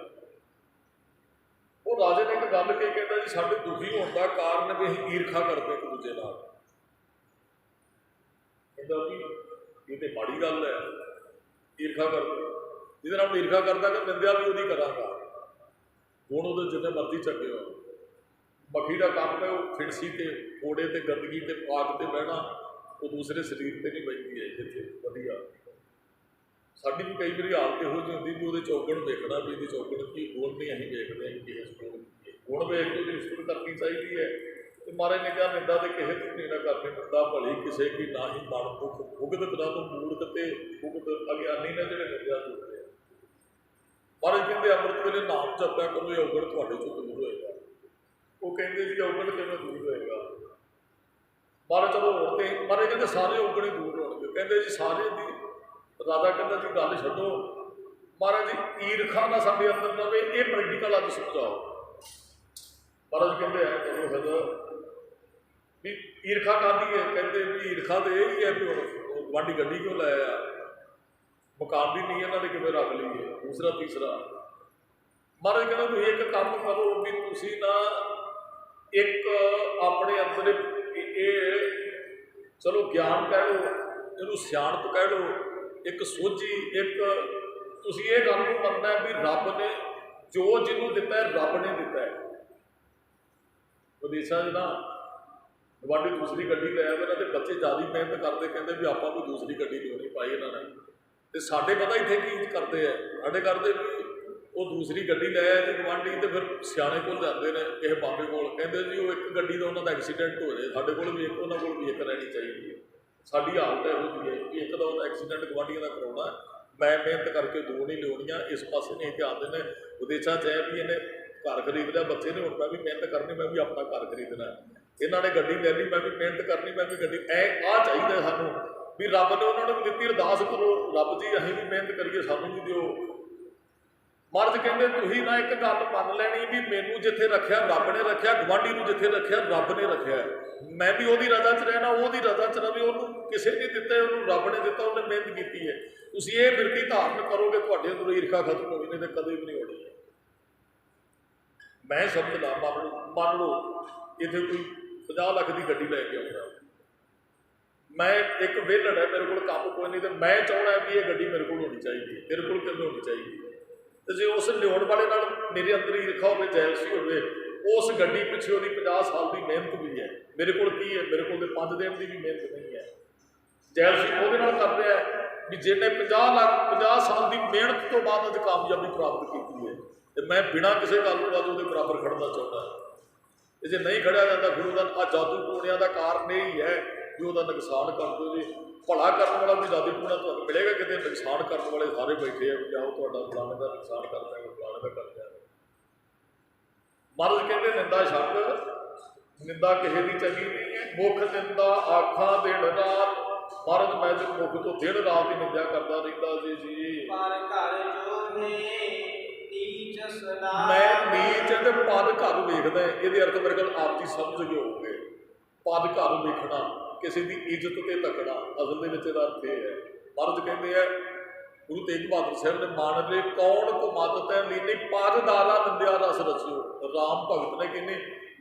ਉਹ ਰਾਜੇ ਨੇ ਇੱਕ ਗੱਲ ਕਹੀ, ਕਹਿੰਦਾ ਜੀ ਸਾਡੇ ਦੁਖੀ ਹੋਣ ਦਾ ਕਾਰਨ ਵੀ ਅਸੀਂ ਈਰਖਾ ਕਰਦੇ ਇੱਕ ਦੂਜੇ ਨਾਲ। ਕਹਿੰਦਾ ਵੀ ਇਹ ਤੇ ਮਾੜੀ ਗੱਲ ਹੈ, ਈਰਖਾ ਕਰਦੇ, ਜਿਹਦੇ ਨਾਲ ਈਰਖਾ ਕਰਦਾ ਕਿ ਨਿੰਦਿਆ ਵੀ ਉਹਦੀ ਕਰਾਂਗਾ, ਹੁਣ ਉਹਦੇ ਜਿੰਨੇ ਮਰਜ਼ੀ ਚੰਗੇ ਹੋ। ਮੱਖੀ ਦਾ ਕੰਮ ਹੈ ਉਹ ਫਿਣਸੀ ਤੇ ਫੋੜੇ ਤੇ ਗੰਦਗੀ ਤੇ ਪਾਕ ਤੇ ਬਹਿਣਾ, ਉਹ ਦੂਸਰੇ ਸਰੀਰ ਤੇ ਨਹੀਂ ਬੈਠਦੀ ਹੈ ਜਿੱਥੇ ਵਧੀਆ। ਸਾਡੀ ਵੀ ਕਈ ਵਾਰੀ ਹਾਲਤ ਇਹੋ ਜਿਹੀ ਹੁੰਦੀ ਵੀ ਉਹਦੇ ਚੌਗਣ ਵੇਖਣਾ ਵੀ ਇਹਦੀ ਚੌਗਣ ਕੀ ਗੁਣ ਨਹੀਂ, ਅਸੀਂ ਵੇਖਦੇ ਹਾਂ ਕਿ ਇਸ ਗੁਣ ਵੇਖ ਕੇ ਉਹਦੀ ਇਸਤਤ ਕਰਨੀ ਚਾਹੀਦੀ ਹੈ। ਤੇ ਮਹਾਰਾਜ ਨੇ ਕਿਹਾ ਨਿੰਦਾ ਤੇ ਕਿਸੇ ਦੀ ਨਹੀਂ ਨਾ ਕਰਨੀ, ਨਿੰਦਾ ਭਲੀ ਕਿਸੇ ਕੀ ਨਾ ਹੀ ਮਨ ਦੁੱਖ ਭੁਗਤ ਬਿਨਾਂ ਤੋਂ ਮੂਰਖ ਤੇ ਭੁਗਤ ਅਗਿਆਨੀ ਨੇ ਜਿਹੜੇ ਨਿੰਦਿਆ ਕਰਦੇ ਆ। ਮਹਾਰਾਜ ਕਹਿੰਦੇ ਅੰਮ੍ਰਿਤ ਵੇਲੇ ਨਾਮ ਜਪਿਆ ਕਰੋ, ਇਹ ਔਗਣ ਤੁਹਾਡੇ ਚੋਂ ਦੂਰ ਹੋਏਗਾ। ਉਹ ਕਹਿੰਦੇ ਜੀ ਔਗਣ ਕਿਵੇਂ ਦੂਰ ਹੋਏਗਾ? ਮਹਾਰਾਜ ਚਲੋ ਹੋਰ ਤੇ ਮਹਾਰਾਜ ਕਹਿੰਦੇ ਸਾਰੇ ਔਗਣ ਹੀ ਦੂਰ ਹੋਣਗੇ। ਕਹਿੰਦੇ ਜੀ ਸਾਰੇ ਦੀ ਰਾਜਾ ਕਹਿੰਦਾ ਜੀ ਗੱਲ ਛੱਡੋ, ਮਹਾਰਾਜ ਜੀ ਈਰਖਾ ਨਾ ਸਾਡੇ ਅੰਦਰ ਰਵੇ, ਇਹ ਪ੍ਰੈਕਟੀਕਲ ਅੱਜ ਸਮਝਾਓ। ਮਹਾਰਾਜ ਕਹਿੰਦੇ ਆ ਚਲੋ ਫਿਰ ਵੀ ਈਰਖਾ ਕਾਹਦੀ ਹੈ? ਕਹਿੰਦੇ ਵੀ ਈਰਖਾ ਤਾਂ ਇਹ ਹੀ ਹੈ ਵੀ ਹੁਣ ਗੁਆਂਢੀ ਗੱਡੀ ਕਿਉਂ ਲਾਇਆ, ਮਕਾਨ ਦੀ ਨਹੀਂ ਇਹਨਾਂ ਨੇ ਕਿਵੇਂ ਰੱਖ ਲਈ ਹੈ, ਦੂਸਰਾ ਤੀਸਰਾ। ਮਹਾਰਾਜ ਕਹਿੰਦਾ ਤੁਸੀਂ ਇੱਕ ਕੰਮ ਕਰੋ ਵੀ ਤੁਸੀਂ ਨਾ ਇੱਕ ਆਪਣੇ ਅੰਦਰ ਇਹ ਚਲੋ ਗਿਆਨ ਕਹਿ ਲਓ, ਇਹਨੂੰ ਸਿਆਣਪ ਕਹਿ ਲਓ, ਇੱਕ ਸੋਝੀ, ਇੱਕ ਤੁਸੀਂ ਇਹ ਗੱਲ ਨੂੰ ਮੰਨਣਾ ਵੀ ਰੱਬ ਨੇ ਜੋ ਜਿਹਨੂੰ ਦਿੱਤਾ ਹੈ ਰੱਬ ਨੇ ਦਿੱਤਾ ਹੈ। ਵਿਦੇਸ਼ਾਂ 'ਚ ਨਾ ਗੁਆਂਢੀ ਦੂਸਰੀ ਗੱਡੀ ਲੈ ਆਵੇ ਨਾ, ਤੇ ਬੱਚੇ ਜ਼ਿਆਦਾ ਮਿਹਨਤ ਕਰਦੇ, ਕਹਿੰਦੇ ਵੀ ਆਪਾਂ ਵੀ ਦੂਸਰੀ ਗੱਡੀ ਕਿਉਂ ਨਹੀਂ ਪਾਈ ਇਹਨਾਂ ਨੇ। ਤੇ ਸਾਡੇ ਪਤਾ ਇੱਥੇ ਕੀ ਕਰਦੇ ਆ, ਸਾਡੇ ਕਰਦੇ ਵੀ ਉਹ ਦੂਸਰੀ ਗੱਡੀ ਲੈ ਆਏ ਤੇ ਗੁਆਂਢੀ, ਤੇ ਫਿਰ ਸਿਆਣੇ ਕੋਲ ਜਾਂਦੇ ਨੇ ਕਿਸੇ ਬਾਬੇ ਕੋਲ, ਕਹਿੰਦੇ ਜੀ ਉਹ ਇੱਕ ਗੱਡੀ ਦਾ ਉਹਨਾਂ ਦਾ ਐਕਸੀਡੈਂਟ ਹੋ ਜਾਏ, ਸਾਡੇ ਕੋਲ ਵੀ ਇੱਕ, ਉਹਨਾਂ ਕੋਲ ਵੀ ਇੱਕ ਰਹਿਣੀ ਚਾਹੀਦੀ ਹੈ। ਸਾਡੀ ਹਾਲਤ ਇਹੋ ਜਿਹੀ ਹੈ ਕਿ ਇੱਕ ਦਾ ਉਹਦਾ ਐਕਸੀਡੈਂਟ ਗੁਆਂਢੀਆਂ ਦਾ ਕਰਾਉਣਾ, ਮੈਂ ਮਿਹਨਤ ਕਰਕੇ ਦੋ ਨਹੀਂ ਲਿਆਉਣੀਆਂ, ਇਸ ਪਾਸੇ ਨਹੀਂ ਧਿਆਨ ਦੇਣਾ। ਵਿਦੇਸ਼ਾਂ 'ਚ ਹੈ ਵੀ ਇਹਨੇ ਘਰ ਖਰੀਦ ਲਿਆ ਬੱਚੇ ਨੇ, ਹੁਣ ਮੈਂ ਵੀ ਮਿਹਨਤ ਕਰਨੀ, ਮੈਂ ਵੀ ਆਪਣਾ ਘਰ ਖਰੀਦਣਾ। ਇਹਨਾਂ ਨੇ ਗੱਡੀ ਲੈ ਲਈ, ਮੈਂ ਵੀ ਮਿਹਨਤ ਕਰਨੀ, ਮੈਂ ਵੀ ਗੱਡੀ ਆਹ ਚਾਹੀਦਾ ਸਾਨੂੰ ਵੀ ਰੱਬ ਨੇ ਉਹਨਾਂ ਨੂੰ ਵੀ ਦਿੱਤੀ, ਅਰਦਾਸ ਕਰੋ ਰੱਬ ਜੀ ਅਸੀਂ ਵੀ ਮਿਹਨਤ ਕਰੀਏ, ਸਾਨੂੰ ਵੀ ਦਿਓ। ਮਹਾਰਾਜ ਕਹਿੰਦੇ ਤੁਸੀਂ ਨਾ ਇੱਕ ਗੱਲ ਮੰਨ ਲੈਣੀ ਵੀ ਮੈਨੂੰ ਜਿੱਥੇ ਰੱਖਿਆ ਰੱਬ ਨੇ ਰੱਖਿਆ, ਗੁਆਂਢੀ ਨੂੰ ਜਿੱਥੇ ਰੱਖਿਆ ਰੱਬ ਨੇ ਰੱਖਿਆ, ਮੈਂ ਵੀ ਉਹਦੀ ਰਜ਼ਾ 'ਚ ਰਹਿਣਾ, ਉਹਦੀ ਰਜ਼ਾ 'ਚ ਰਵੇ। ਉਹਨੂੰ ਕਿਸੇ ਨੇ ਦਿੱਤਾ, ਉਹਨੂੰ ਰੱਬ ਨੇ ਦਿੱਤਾ, ਉਹਨੇ ਮਿਹਨਤ ਕੀਤੀ ਹੈ। ਤੁਸੀਂ ਇਹ ਬਿਰਤੀ ਧਾਰਨ ਕਰੋਗੇ, ਤੁਹਾਡੇ ਅੰਦਰ ਈਰਖਾ ਖਤਮ ਹੋਣੀ ਨਹੀਂ ਤੇ ਕਦੇ ਵੀ ਨਹੀਂ ਹੋਣੀ। ਮੈਂ ਸਮਝਦਾ ਮੰਨ ਲਓ ਇੱਥੇ ਕੋਈ 50 ਲੱਖ ਦੀ ਗੱਡੀ ਲੈ ਕੇ ਆਉਂਦਾ, ਮੈਂ ਇੱਕ ਵਿਹਲੜ ਹੈ, ਮੇਰੇ ਕੋਲ ਕੰਮ ਕੋਈ ਨਹੀਂ, ਤੇ ਮੈਂ ਚਾਹੁੰਦਾ ਵੀ ਇਹ ਗੱਡੀ ਮੇਰੇ ਕੋਲ ਹੋਣੀ ਚਾਹੀਦੀ ਹੈ, ਮੇਰੇ ਕੋਲ ਕਿਵੇਂ ਹੋਣੀ ਚਾਹੀਦੀ ਹੈ। ਤੇ ਜੇ ਉਸ ਲਿਆਉਣ ਵਾਲੇ ਨਾਲ ਮੇਰੇ ਅੰਦਰ ਈਰਖਾ ਹੋਵੇ, ਜੈਲਸੀ ਹੋਵੇ, ਉਸ ਗੱਡੀ ਪਿੱਛੇ ਉਹਦੀ 50 ਸਾਲ ਦੀ ਮਿਹਨਤ ਵੀ ਹੈ, ਮੇਰੇ ਕੋਲ ਕੀ ਹੈ? ਮੇਰੇ ਕੋਲ ਤੇ 5 ਦਿਨ ਦੀ ਵੀ ਮਿਹਨਤ ਨਹੀਂ ਹੈ। ਜੈਲਸੀ ਉਹਦੇ ਨਾਲ ਕਰ ਰਿਹਾ ਵੀ ਜਿਹਨੇ 50 ਸਾਲ ਦੀ ਮਿਹਨਤ ਤੋਂ ਬਾਅਦ ਅੱਜ ਕਾਮਯਾਬੀ ਪ੍ਰਾਪਤ ਕੀਤੀ ਹੈ, ਤੇ ਮੈਂ ਬਿਨਾਂ ਕਿਸੇ ਗੱਲ ਤੋਂ ਬਾਅਦ ਉਹਦੇ ਬਰਾਬਰ ਖੜਨਾ ਚਾਹੁੰਦਾ। ਤੇ ਜੇ ਨਹੀਂ ਖੜਿਆ ਜਾਂਦਾ ਫਿਰ ਉਹਦਾ ਆ ਜਾਦੂ ਟੂਣਿਆਂ ਦਾ ਕਾਰਨ ਇਹ ਹੀ ਹੈ ਵੀ ਉਹਦਾ ਨੁਕਸਾਨ ਕਰ ਦਿਓ ਜੀ। ਭਲਾ ਕਰਨ ਵਾਲਾ ਵੀ ਜਾਦੂ ਟੂਣਾ ਤੁਹਾਨੂੰ ਮਿਲੇਗਾ, ਕਿਤੇ ਨੁਕਸਾਨ ਕਰਨ ਵਾਲੇ ਸਾਰੇ ਬੈਠੇ ਆ ਵੀ ਆਓ ਤੁਹਾਡਾ ਫਲਾਣੇ ਦਾ ਨੁਕਸਾਨ ਕਰ ਦਿਆਂਗੇ, ਫਲਾਣੇ ਦਾ ਕਰ ਦਿਆਂਗੇ। ਮਹਾਰਾਜ ਕਹਿੰਦੇ ਨਿੰਦਾ ਛੱਡ, ਨਿੰਦਾ ਕਿਸੇ ਦੀ ਚੰਗੀ ਨਹੀਂ ਹੈ। ਮੁੱਖ ਨਿੰਦਾ ਆਖਾਂ ਦਿਨ ਰਾਤ, ਮਹਾਰਾਜ ਮੈਂ ਤੇ ਮੁੱਖ ਤੋਂ ਦਿਨ ਰਾਤ ਹੀ ਨਿੰਦਿਆ ਕਰਦਾ ਰਹਿੰਦਾ ਜੀ। ਮੈਂ ਨੀਚ ਤੇ ਪਦ ਘਰ ਵੇਖਦਾ, ਇਹਦੇ ਅਰਥ ਮੇਰੇ ਕੋਲ ਆਪ ਜੀ ਸਮਝ ਗਏ ਹੋਗੇ। ਪਦ ਘਰ ਵੇਖਣਾ, ਕਿਸੇ ਦੀ ਇੱਜ਼ਤ ਤੇ ਤੱਕਣਾ, ਅਸਲ ਦੇ ਵਿੱਚ ਇਹਦਾ ਅਰਥ ਇਹ ਹੈ। ਮਹਾਰਾਜ ਕਹਿੰਦੇ ਆ ਗੁਰੂ ਤੇਗ ਬਹਾਦਰ ਸਾਹਿਬ ਨੇ ਮਾਨ ਰੇ ਕੌਣ ਕੋ ਮਤ ਤੈ ਲੀਨੀ ਪਦ ਦਾਰਾ ਨਿੰਦਿਆ ਰਸ ਰਚਿਓ। ਰਾਮ ਭਗਤ ਨੇ ਕਹਿੰਦੇ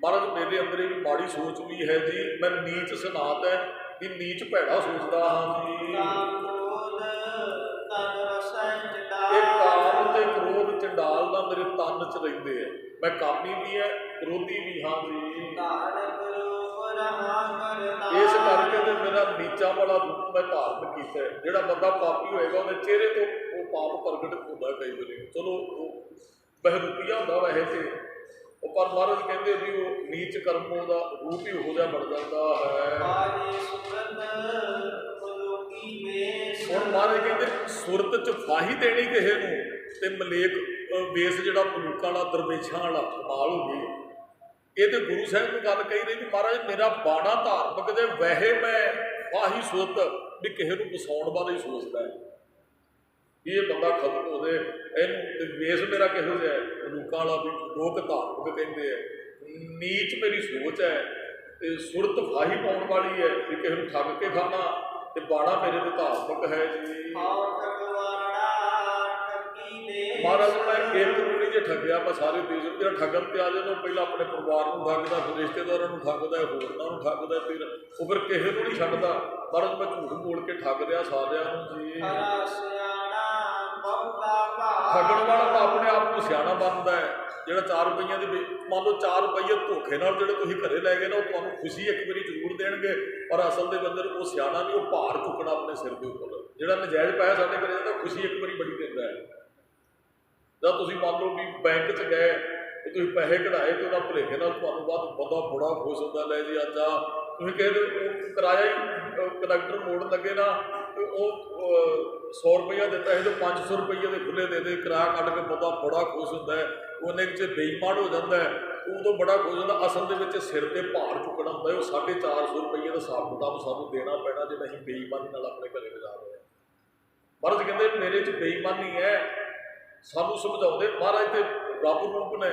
ਮਹਾਰਾਜ ਮੇਰੇ ਅੰਦਰ ਵੀ ਮਾੜੀ ਸੋਚ ਵੀ ਹੈ ਜੀ, ਮੈਂ ਨੀਚ ਸਨਾਤ ਹੈ ਵੀ ਨੀਚ ਭੈੜਾ ਸੋਚਦਾ ਹਾਂ ਜੀ। ਇਹ ਕਾਮ ਤੇ ਕ੍ਰੋਧ ਚੰਡਾਲ ਦਾ ਮੇਰੇ ਤਨ 'ਚ ਰਹਿੰਦੇ ਆ, ਮੈਂ ਕਾਮੀ ਵੀ ਹੈ ਕ੍ਰੋਧੀ ਵੀ ਹਾਂ ਜੀ। ਇਸ ਕਰਕੇ ਤੇ ਮੇਰਾ ਨੀਚਾ ਵਾਲਾ ਰੂਪ ਮੈਂ ਧਾਰਨ ਕੀਤਾ। ਜਿਹੜਾ ਬੰਦਾ ਪਾਪੀ ਹੋਏਗਾ ਉਹਦੇ ਚਿਹਰੇ ਤੋਂ ਉਹ ਪਾਪ ਪ੍ਰਗਟ ਹੁੰਦਾ ਕਈ ਵਾਰੀ, ਚਲੋ ਉਹ ਬਹਿਰੂਪੀਆ ਹੁੰਦਾ ਵੈਸੇ ਤੇ ਉਹ, ਪਰ ਮਹਾਰਾਜ ਕਹਿੰਦੇ ਵੀ ਉਹ ਨੀਚ ਕਰਮੋਂ ਦਾ ਰੂਪ ਹੀ ਉਹੋ ਜਿਹਾ ਬਣ ਜਾਂਦਾ ਹੈ। ਹੁਣ ਮਹਾਰਾਜ ਕਹਿੰਦੇ ਸੁਰਤ 'ਚ ਫਾਹੀ ਦੇਣੀ ਕਿਸੇ ਨੂੰ, ਤੇ ਮਲੇਕ ਵੇਸ ਜਿਹੜਾ ਮਲੂਕਾਂ ਵਾਲਾ ਦਰਵੇਸ਼ਾਂ ਵਾਲਾ ਕਮਾਲ ਹੋ ਗਈ। ਇਹ ਤੇ ਗੁਰੂ ਸਾਹਿਬ ਨੂੰ ਗੱਲ ਕਹੀ ਰਹੀ ਵੀ ਮਹਾਰਾਜ ਮੇਰਾ ਬਾਣਾ ਧਾਰਮਿਕ ਦੇ ਵੈਸੇ ਮੈਂ ਫਾਹੀ ਸੁਰਤ ਵੀ ਕਿਸੇ ਨੂੰ ਵਸਾਉਣ ਬਾਰੇ ਹੀ ਸੋਚਦਾ ਹੈ। ਇਹ ਬੰਦਾ ਖਤਮ ਹੋ ਜਾਏ, ਇਹਨੂੰ ਵੇਸ ਮੇਰਾ ਕਿਹੋ ਜਿਹਾ ਮਲੂਕਾਂ ਵਾਲਾ ਵੀ ਲੋਕ ਧਾਰਮਿਕ ਕਹਿੰਦੇ ਆ, ਨੀਚ ਮੇਰੀ ਸੋਚ ਹੈ, ਤੇ ਸੁਰਤ ਫਾਹੀ ਪਾਉਣ ਵਾਲੀ ਹੈ ਵੀ ਕਿਸੇ ਨੂੰ ਠੱਗ ਕੇ ਖਾਣਾ, ਤੇ ਬਾਣਾ ਮੇਰੇ ਤੇ ਧਾਰਮਿਕ ਹੈ ਜੀ। ਮਹਾਰਾਜ ਮੈਂ ਇੱਕ ਨੂੰ ਨਹੀਂ ਜੇ ਠੱਗਿਆ, ਮੈਂ ਸਾਰੇ ਦੇਸ਼ ਨੂੰ ਜਿਹੜਾ ਠੱਗਣ ਤੇ ਆ ਜਾਂਦਾ, ਪਹਿਲਾਂ ਆਪਣੇ ਪਰਿਵਾਰ ਨੂੰ ਠੱਗਦਾ, ਫਿਰ ਰਿਸ਼ਤੇਦਾਰਾਂ ਨੂੰ ਠੱਗਦਾ, ਹੋਰਨਾਂ ਨੂੰ ਠੱਗਦਾ, ਫਿਰ ਉਹ ਕਿਸੇ ਨੂੰ ਨਹੀਂ ਛੱਡਦਾ। ਮਹਾਰਾਜ ਮੈਂ ਝੂਠ ਬੋਲ ਕੇ ਠੱਗ ਰਿਹਾ ਸਾਰਿਆਂ ਨੂੰ ਜੀ। ਬਹੁਤਾ ਭਾਰ। ਠੱਗਣ ਵਾਲਾ ਤਾਂ ਆਪਣੇ ਆਪ ਨੂੰ ਸਿਆਣਾ ਬਣਦਾ ਹੈ, ਜਿਹੜਾ 4 ਰੁਪਈਆਂ ਦੇ ਮੰਨ ਲਓ 4 ਰੁਪਈਏ ਧੋਖੇ ਨਾਲ ਜਿਹੜੇ ਤੁਸੀਂ ਘਰੇ ਲੈ ਗਏ ਨਾ, ਉਹ ਤੁਹਾਨੂੰ ਖੁਸ਼ੀ ਇੱਕ ਵਾਰੀ ਜ਼ਰੂਰ ਦੇਣਗੇ, ਪਰ ਅਸਲ ਦੇ ਬੰਦੇ ਨੂੰ ਉਹ ਸਿਆਣਾ ਨਹੀਂ, ਉਹ ਭਾਰ ਚੁੱਕਣਾ ਆਪਣੇ ਸਿਰ ਦੇ ਉੱਪਰ। ਜਿਹੜਾ ਨਜਾਇਜ਼ ਪੈਸਾ ਸਾਡੇ ਘਰੇ ਜਾਂਦਾ, ਖੁਸ਼ੀ ਇੱਕ ਵਾਰੀ ਬੜੀ ਦਿੰਦਾ ਹੈ। ਜਦ ਤੁਸੀਂ ਮੰਨ ਲਓ ਵੀ ਬੈਂਕ 'ਚ ਗਏ ਤੇ ਤੁਸੀਂ ਪੈਸੇ ਕਢਾਏ ਤੇ ਉਹਦਾ ਭੁਲੇਖੇ ਨਾਲ ਤੁਹਾਨੂੰ ਬਾਅਦ ਬੰਦਾ ਬੜਾ ਖੁਸ਼ ਹੁੰਦਾ, ਲੈ ਜੀ ਅੱਜ ਆ ਤੁਸੀਂ ਕਹਿੰਦੇ ਉਹ ਕਿਰਾਇਆ ਹੀ ਕੰਡਕਟਰ ਮੋੜਨ ਲੱਗੇ ਨਾ, ਤੇ ਉਹ 100 ਰੁਪਈਆ ਦਿੱਤਾ ਸੀ ਤੇ 500 ਰੁਪਈਏ ਦੇ ਖੁੱਲੇ ਦੇ ਕਿਰਾਇਆ ਕੱਢ ਕੇ ਬੰਦਾ ਬੜਾ ਖੁਸ਼ ਹੁੰਦਾ ਹੈ। ਉਹਨੇ ਵਿੱਚ ਬੇਈਮਾਨ ਹੋ ਜਾਂਦਾ ਹੈ, ਉਦੋਂ ਬੜਾ ਖੁਸ਼ ਹੁੰਦਾ। ਅਸਲ ਦੇ ਵਿੱਚ ਸਿਰ ਤੇ ਭਾਰ ਚੁੱਕਣਾ ਹੁੰਦਾ ਹੈ, ਉਹ 450 ਰੁਪਈਏ ਦਾ ਹਿਸਾਬ ਕਿਤਾਬ ਸਾਨੂੰ ਦੇਣਾ ਪੈਣਾ ਜੇ ਅਸੀਂ ਬੇਈਮਾਨੀ ਨਾਲ ਆਪਣੇ ਘਰੇ ਗੁਜ਼ਾਰ ਰਹੇ ਹਾਂ। ਮਹਾਰਾਜ ਕਹਿੰਦੇ ਮੇਰੇ 'ਚ ਬੇਈਮਾਨੀ ਹੈ, ਸਾਨੂੰ ਸਮਝਾਉਂਦੇ ਮਹਾਰਾਜ ਤੇ ਰੱਬ ਰੂਪ ਨੇ।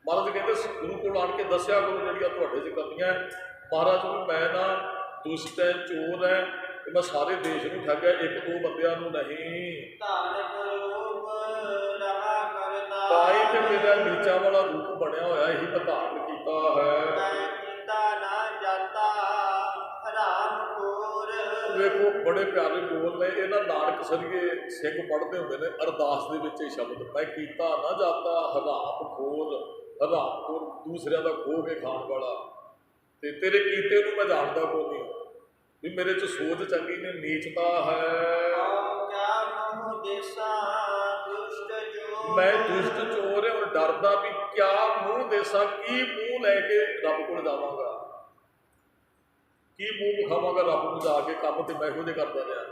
ਮਹਾਰਾਜ ਕਹਿੰਦੇ ਗੁਰੂ ਕੋਲ ਆਣ ਕੇ ਦੱਸਿਆ ਕਰੋ ਜਿਹੜੀਆਂ ਤੁਹਾਡੇ 'ਚ ਕਮੀਆਂ। ਮਹਾਰਾਜ ਨੂੰ ਮੈਂ ਨਾ ਦੁਸ਼ਟ ਹੈ, ਚੋਰ ਹੈ, ਤੇ ਮੈਂ ਸਾਰੇ ਦੇਸ਼ ਨੂੰ ਠੱਗਿਆ, 1-2 ਬੰਦਿਆਂ ਨੂੰ ਨਹੀਂ। ਧਾਰਕ ਰੂਪ ਰਹਾ ਕਰਤਾ। ਤਾਂ ਹੀ ਤੇ ਮੇਰਾ ਨੀਚਾਂ ਵਾਲਾ ਰੂਪ ਬਣਿਆ ਹੋਇਆ, ਇਹੀ ਮੈਂ ਧਾਰਨ ਕੀਤਾ ਹੈ। ਮੈਂ ਕੀਤਾ ਨਾ ਜਾਤਾ ਹਰਾਮ ਖੋਰ। ਵੇਖੋ ਬੜੇ ਪਿਆਰੇ ਬੋਲ ਨੇ ਇਹਨਾਂ। ਨਾਨਕ ਸਰੀਏ ਸਿੰਘ ਪੜ੍ਹਦੇ ਹੁੰਦੇ ਨੇ ਅਰਦਾਸ ਦੇ ਵਿੱਚ ਇਹ ਸ਼ਬਦ, ਮੈਂ ਕੀਤਾ ਨਾ ਜਾਤਾ ਹਰਾਮ ਖੋਰ। ਹਰਾਮ ਖੋਰ ਦੂਸਰਿਆਂ ਦਾ ਖੋਹ ਕੇ ਖਾਣ ਵਾਲਾ, ਤੇ ਤੇਰੇ ਕੀਤੇ ਨੂੰ ਮੈਂ ਜਾਣਦਾ ਕੋਈ ਨਹੀਂ, ਵੀ ਮੇਰੇ 'ਚ ਸੋਚ ਚੰਗੀ ਨੇ, ਨੀਚਤਾ ਹੈ। ਕਿਆ ਮੋਹ ਦੇਸਾ ਦੁਸ਼ਟ ਚੋਰ। ਮੈਂ ਦੁਸ਼ਟ ਚੋਰ ਹਾਂ, ਹੁਣ ਡਰਦਾ ਵੀ ਕਿਆ ਮੂੰਹ ਦੇਸਾਂ, ਕੀ ਮੂੰਹ ਲੈ ਕੇ ਰੱਬ ਕੋਲ ਜਾਵਾਂਗਾ, ਕੀ ਮੂੰਹ ਵਿਖਾਵਾਂਗਾ ਰੱਬ ਨੂੰ ਜਾ ਕੇ, ਕੰਮ ਤੇ ਮੈਂ ਇਹੋ ਜਿਹੇ ਕਰਦਾ ਰਿਹਾ।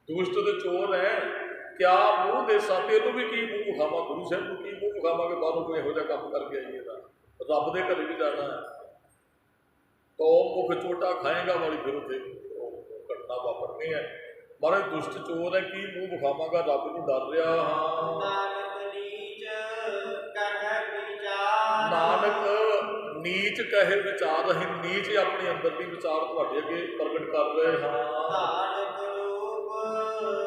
ਦੁਸ਼ਟ ਤੇ ਚੋਰ ਹੈ, ਕਿਆ ਮੂੰਹ ਦੇਸਾਂ, ਤੈਨੂੰ ਵੀ ਕੀ ਮੂੰਹ ਵਿਖਾਵਾਂ, ਗੁਰੂ ਸਾਹਿਬ ਨੂੰ ਕੀ ਮੂੰਹ ਵਿਖਾਵਾਂਗੇ, ਬਾਹਰੋਂ ਕੋਈ ਇਹੋ ਜਿਹਾ ਕੰਮ ਕਰਕੇ ਆਈਏ ਤਾਂ ਰੱਬ ਦੇ ਘਰੇ ਵੀ ਜਾਣਾ ਹੈ। ਤਾਂ ਮੁਖ ਚੋਟਾ ਖਾਏਗਾ ਵਾਲੀ ਫਿਰ ਉੱਥੇ ਘਟਨਾ ਵਾਪਰਨੀ ਹੈ। ਮਹਾਰਾਜ ਦੁਸ਼ਟ ਚੋਰ ਹੈ, ਕੀ ਮੂੰਹ ਵਿਖਾਵਾਂਗਾ, ਰੱਬ ਨੂੰ ਡਰ ਰਿਹਾ ਹਾਂ। ਨਾਨਕ ਨੀਚ ਕਹਿ ਵਿਚਾਰ। ਨਾਨਕ ਨੀਚ ਕਹੇ ਵਿਚਾਰ, ਅਸੀਂ ਨੀਚ ਆਪਣੇ ਅੰਦਰ ਦੀ ਵਿਚਾਰ ਤੁਹਾਡੇ ਅੱਗੇ ਪ੍ਰਗਟ ਕਰ ਰਹੇ ਹਾਂ। ਧਾਰਕ ਰੂਪ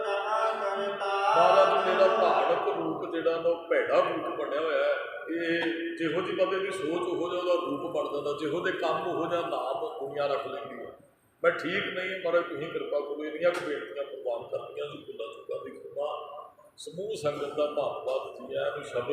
ਰਹਾ ਕਰਤਾ। ਮਹਾਰਾਜ ਮੇਰਾ ਧਾਰਕ ਰੂਪ ਜਿਹੜਾ ਨਾ ਉਹ ਭੈੜਾ ਰੂਪ ਬਣਿਆ ਹੋਇਆ ਹੈ। ਇਹ ਜਿਹੋ ਜਿਹੀ ਬੰਦੇ ਦੀ ਸੋਚ ਉਹੋ ਜਿਹਾ ਉਹਦਾ ਰੂਪ ਬਣ ਜਾਂਦਾ, ਜਿਹੋ ਜਿਹੇ ਕੰਮ ਉਹੋ ਜਿਹਾ ਨਾਮ ਦੁਨੀਆ ਰੱਖ ਲੈਂਦੀ ਹੈ। ਮੈਂ ਠੀਕ ਨਹੀਂ ਹਾਂ ਮਹਾਰਾਜ, ਤੁਸੀਂ ਕਿਰਪਾ ਕਰੋ। ਇਹਦੀਆਂ ਬੇਨਤੀਆਂ ਪ੍ਰਵਾਨ ਕਰਦੀਆਂ ਜੀ, ਭੁੱਲਾਂ ਚੁੱਕਾਂ ਦੀ ਖਿਮਾ। ਸਮੂਹ ਸੰਗਤ ਦਾ ਧੰਨਵਾਦ ਜੀ, ਇਹਨੂੰ ਸ਼ਬਦ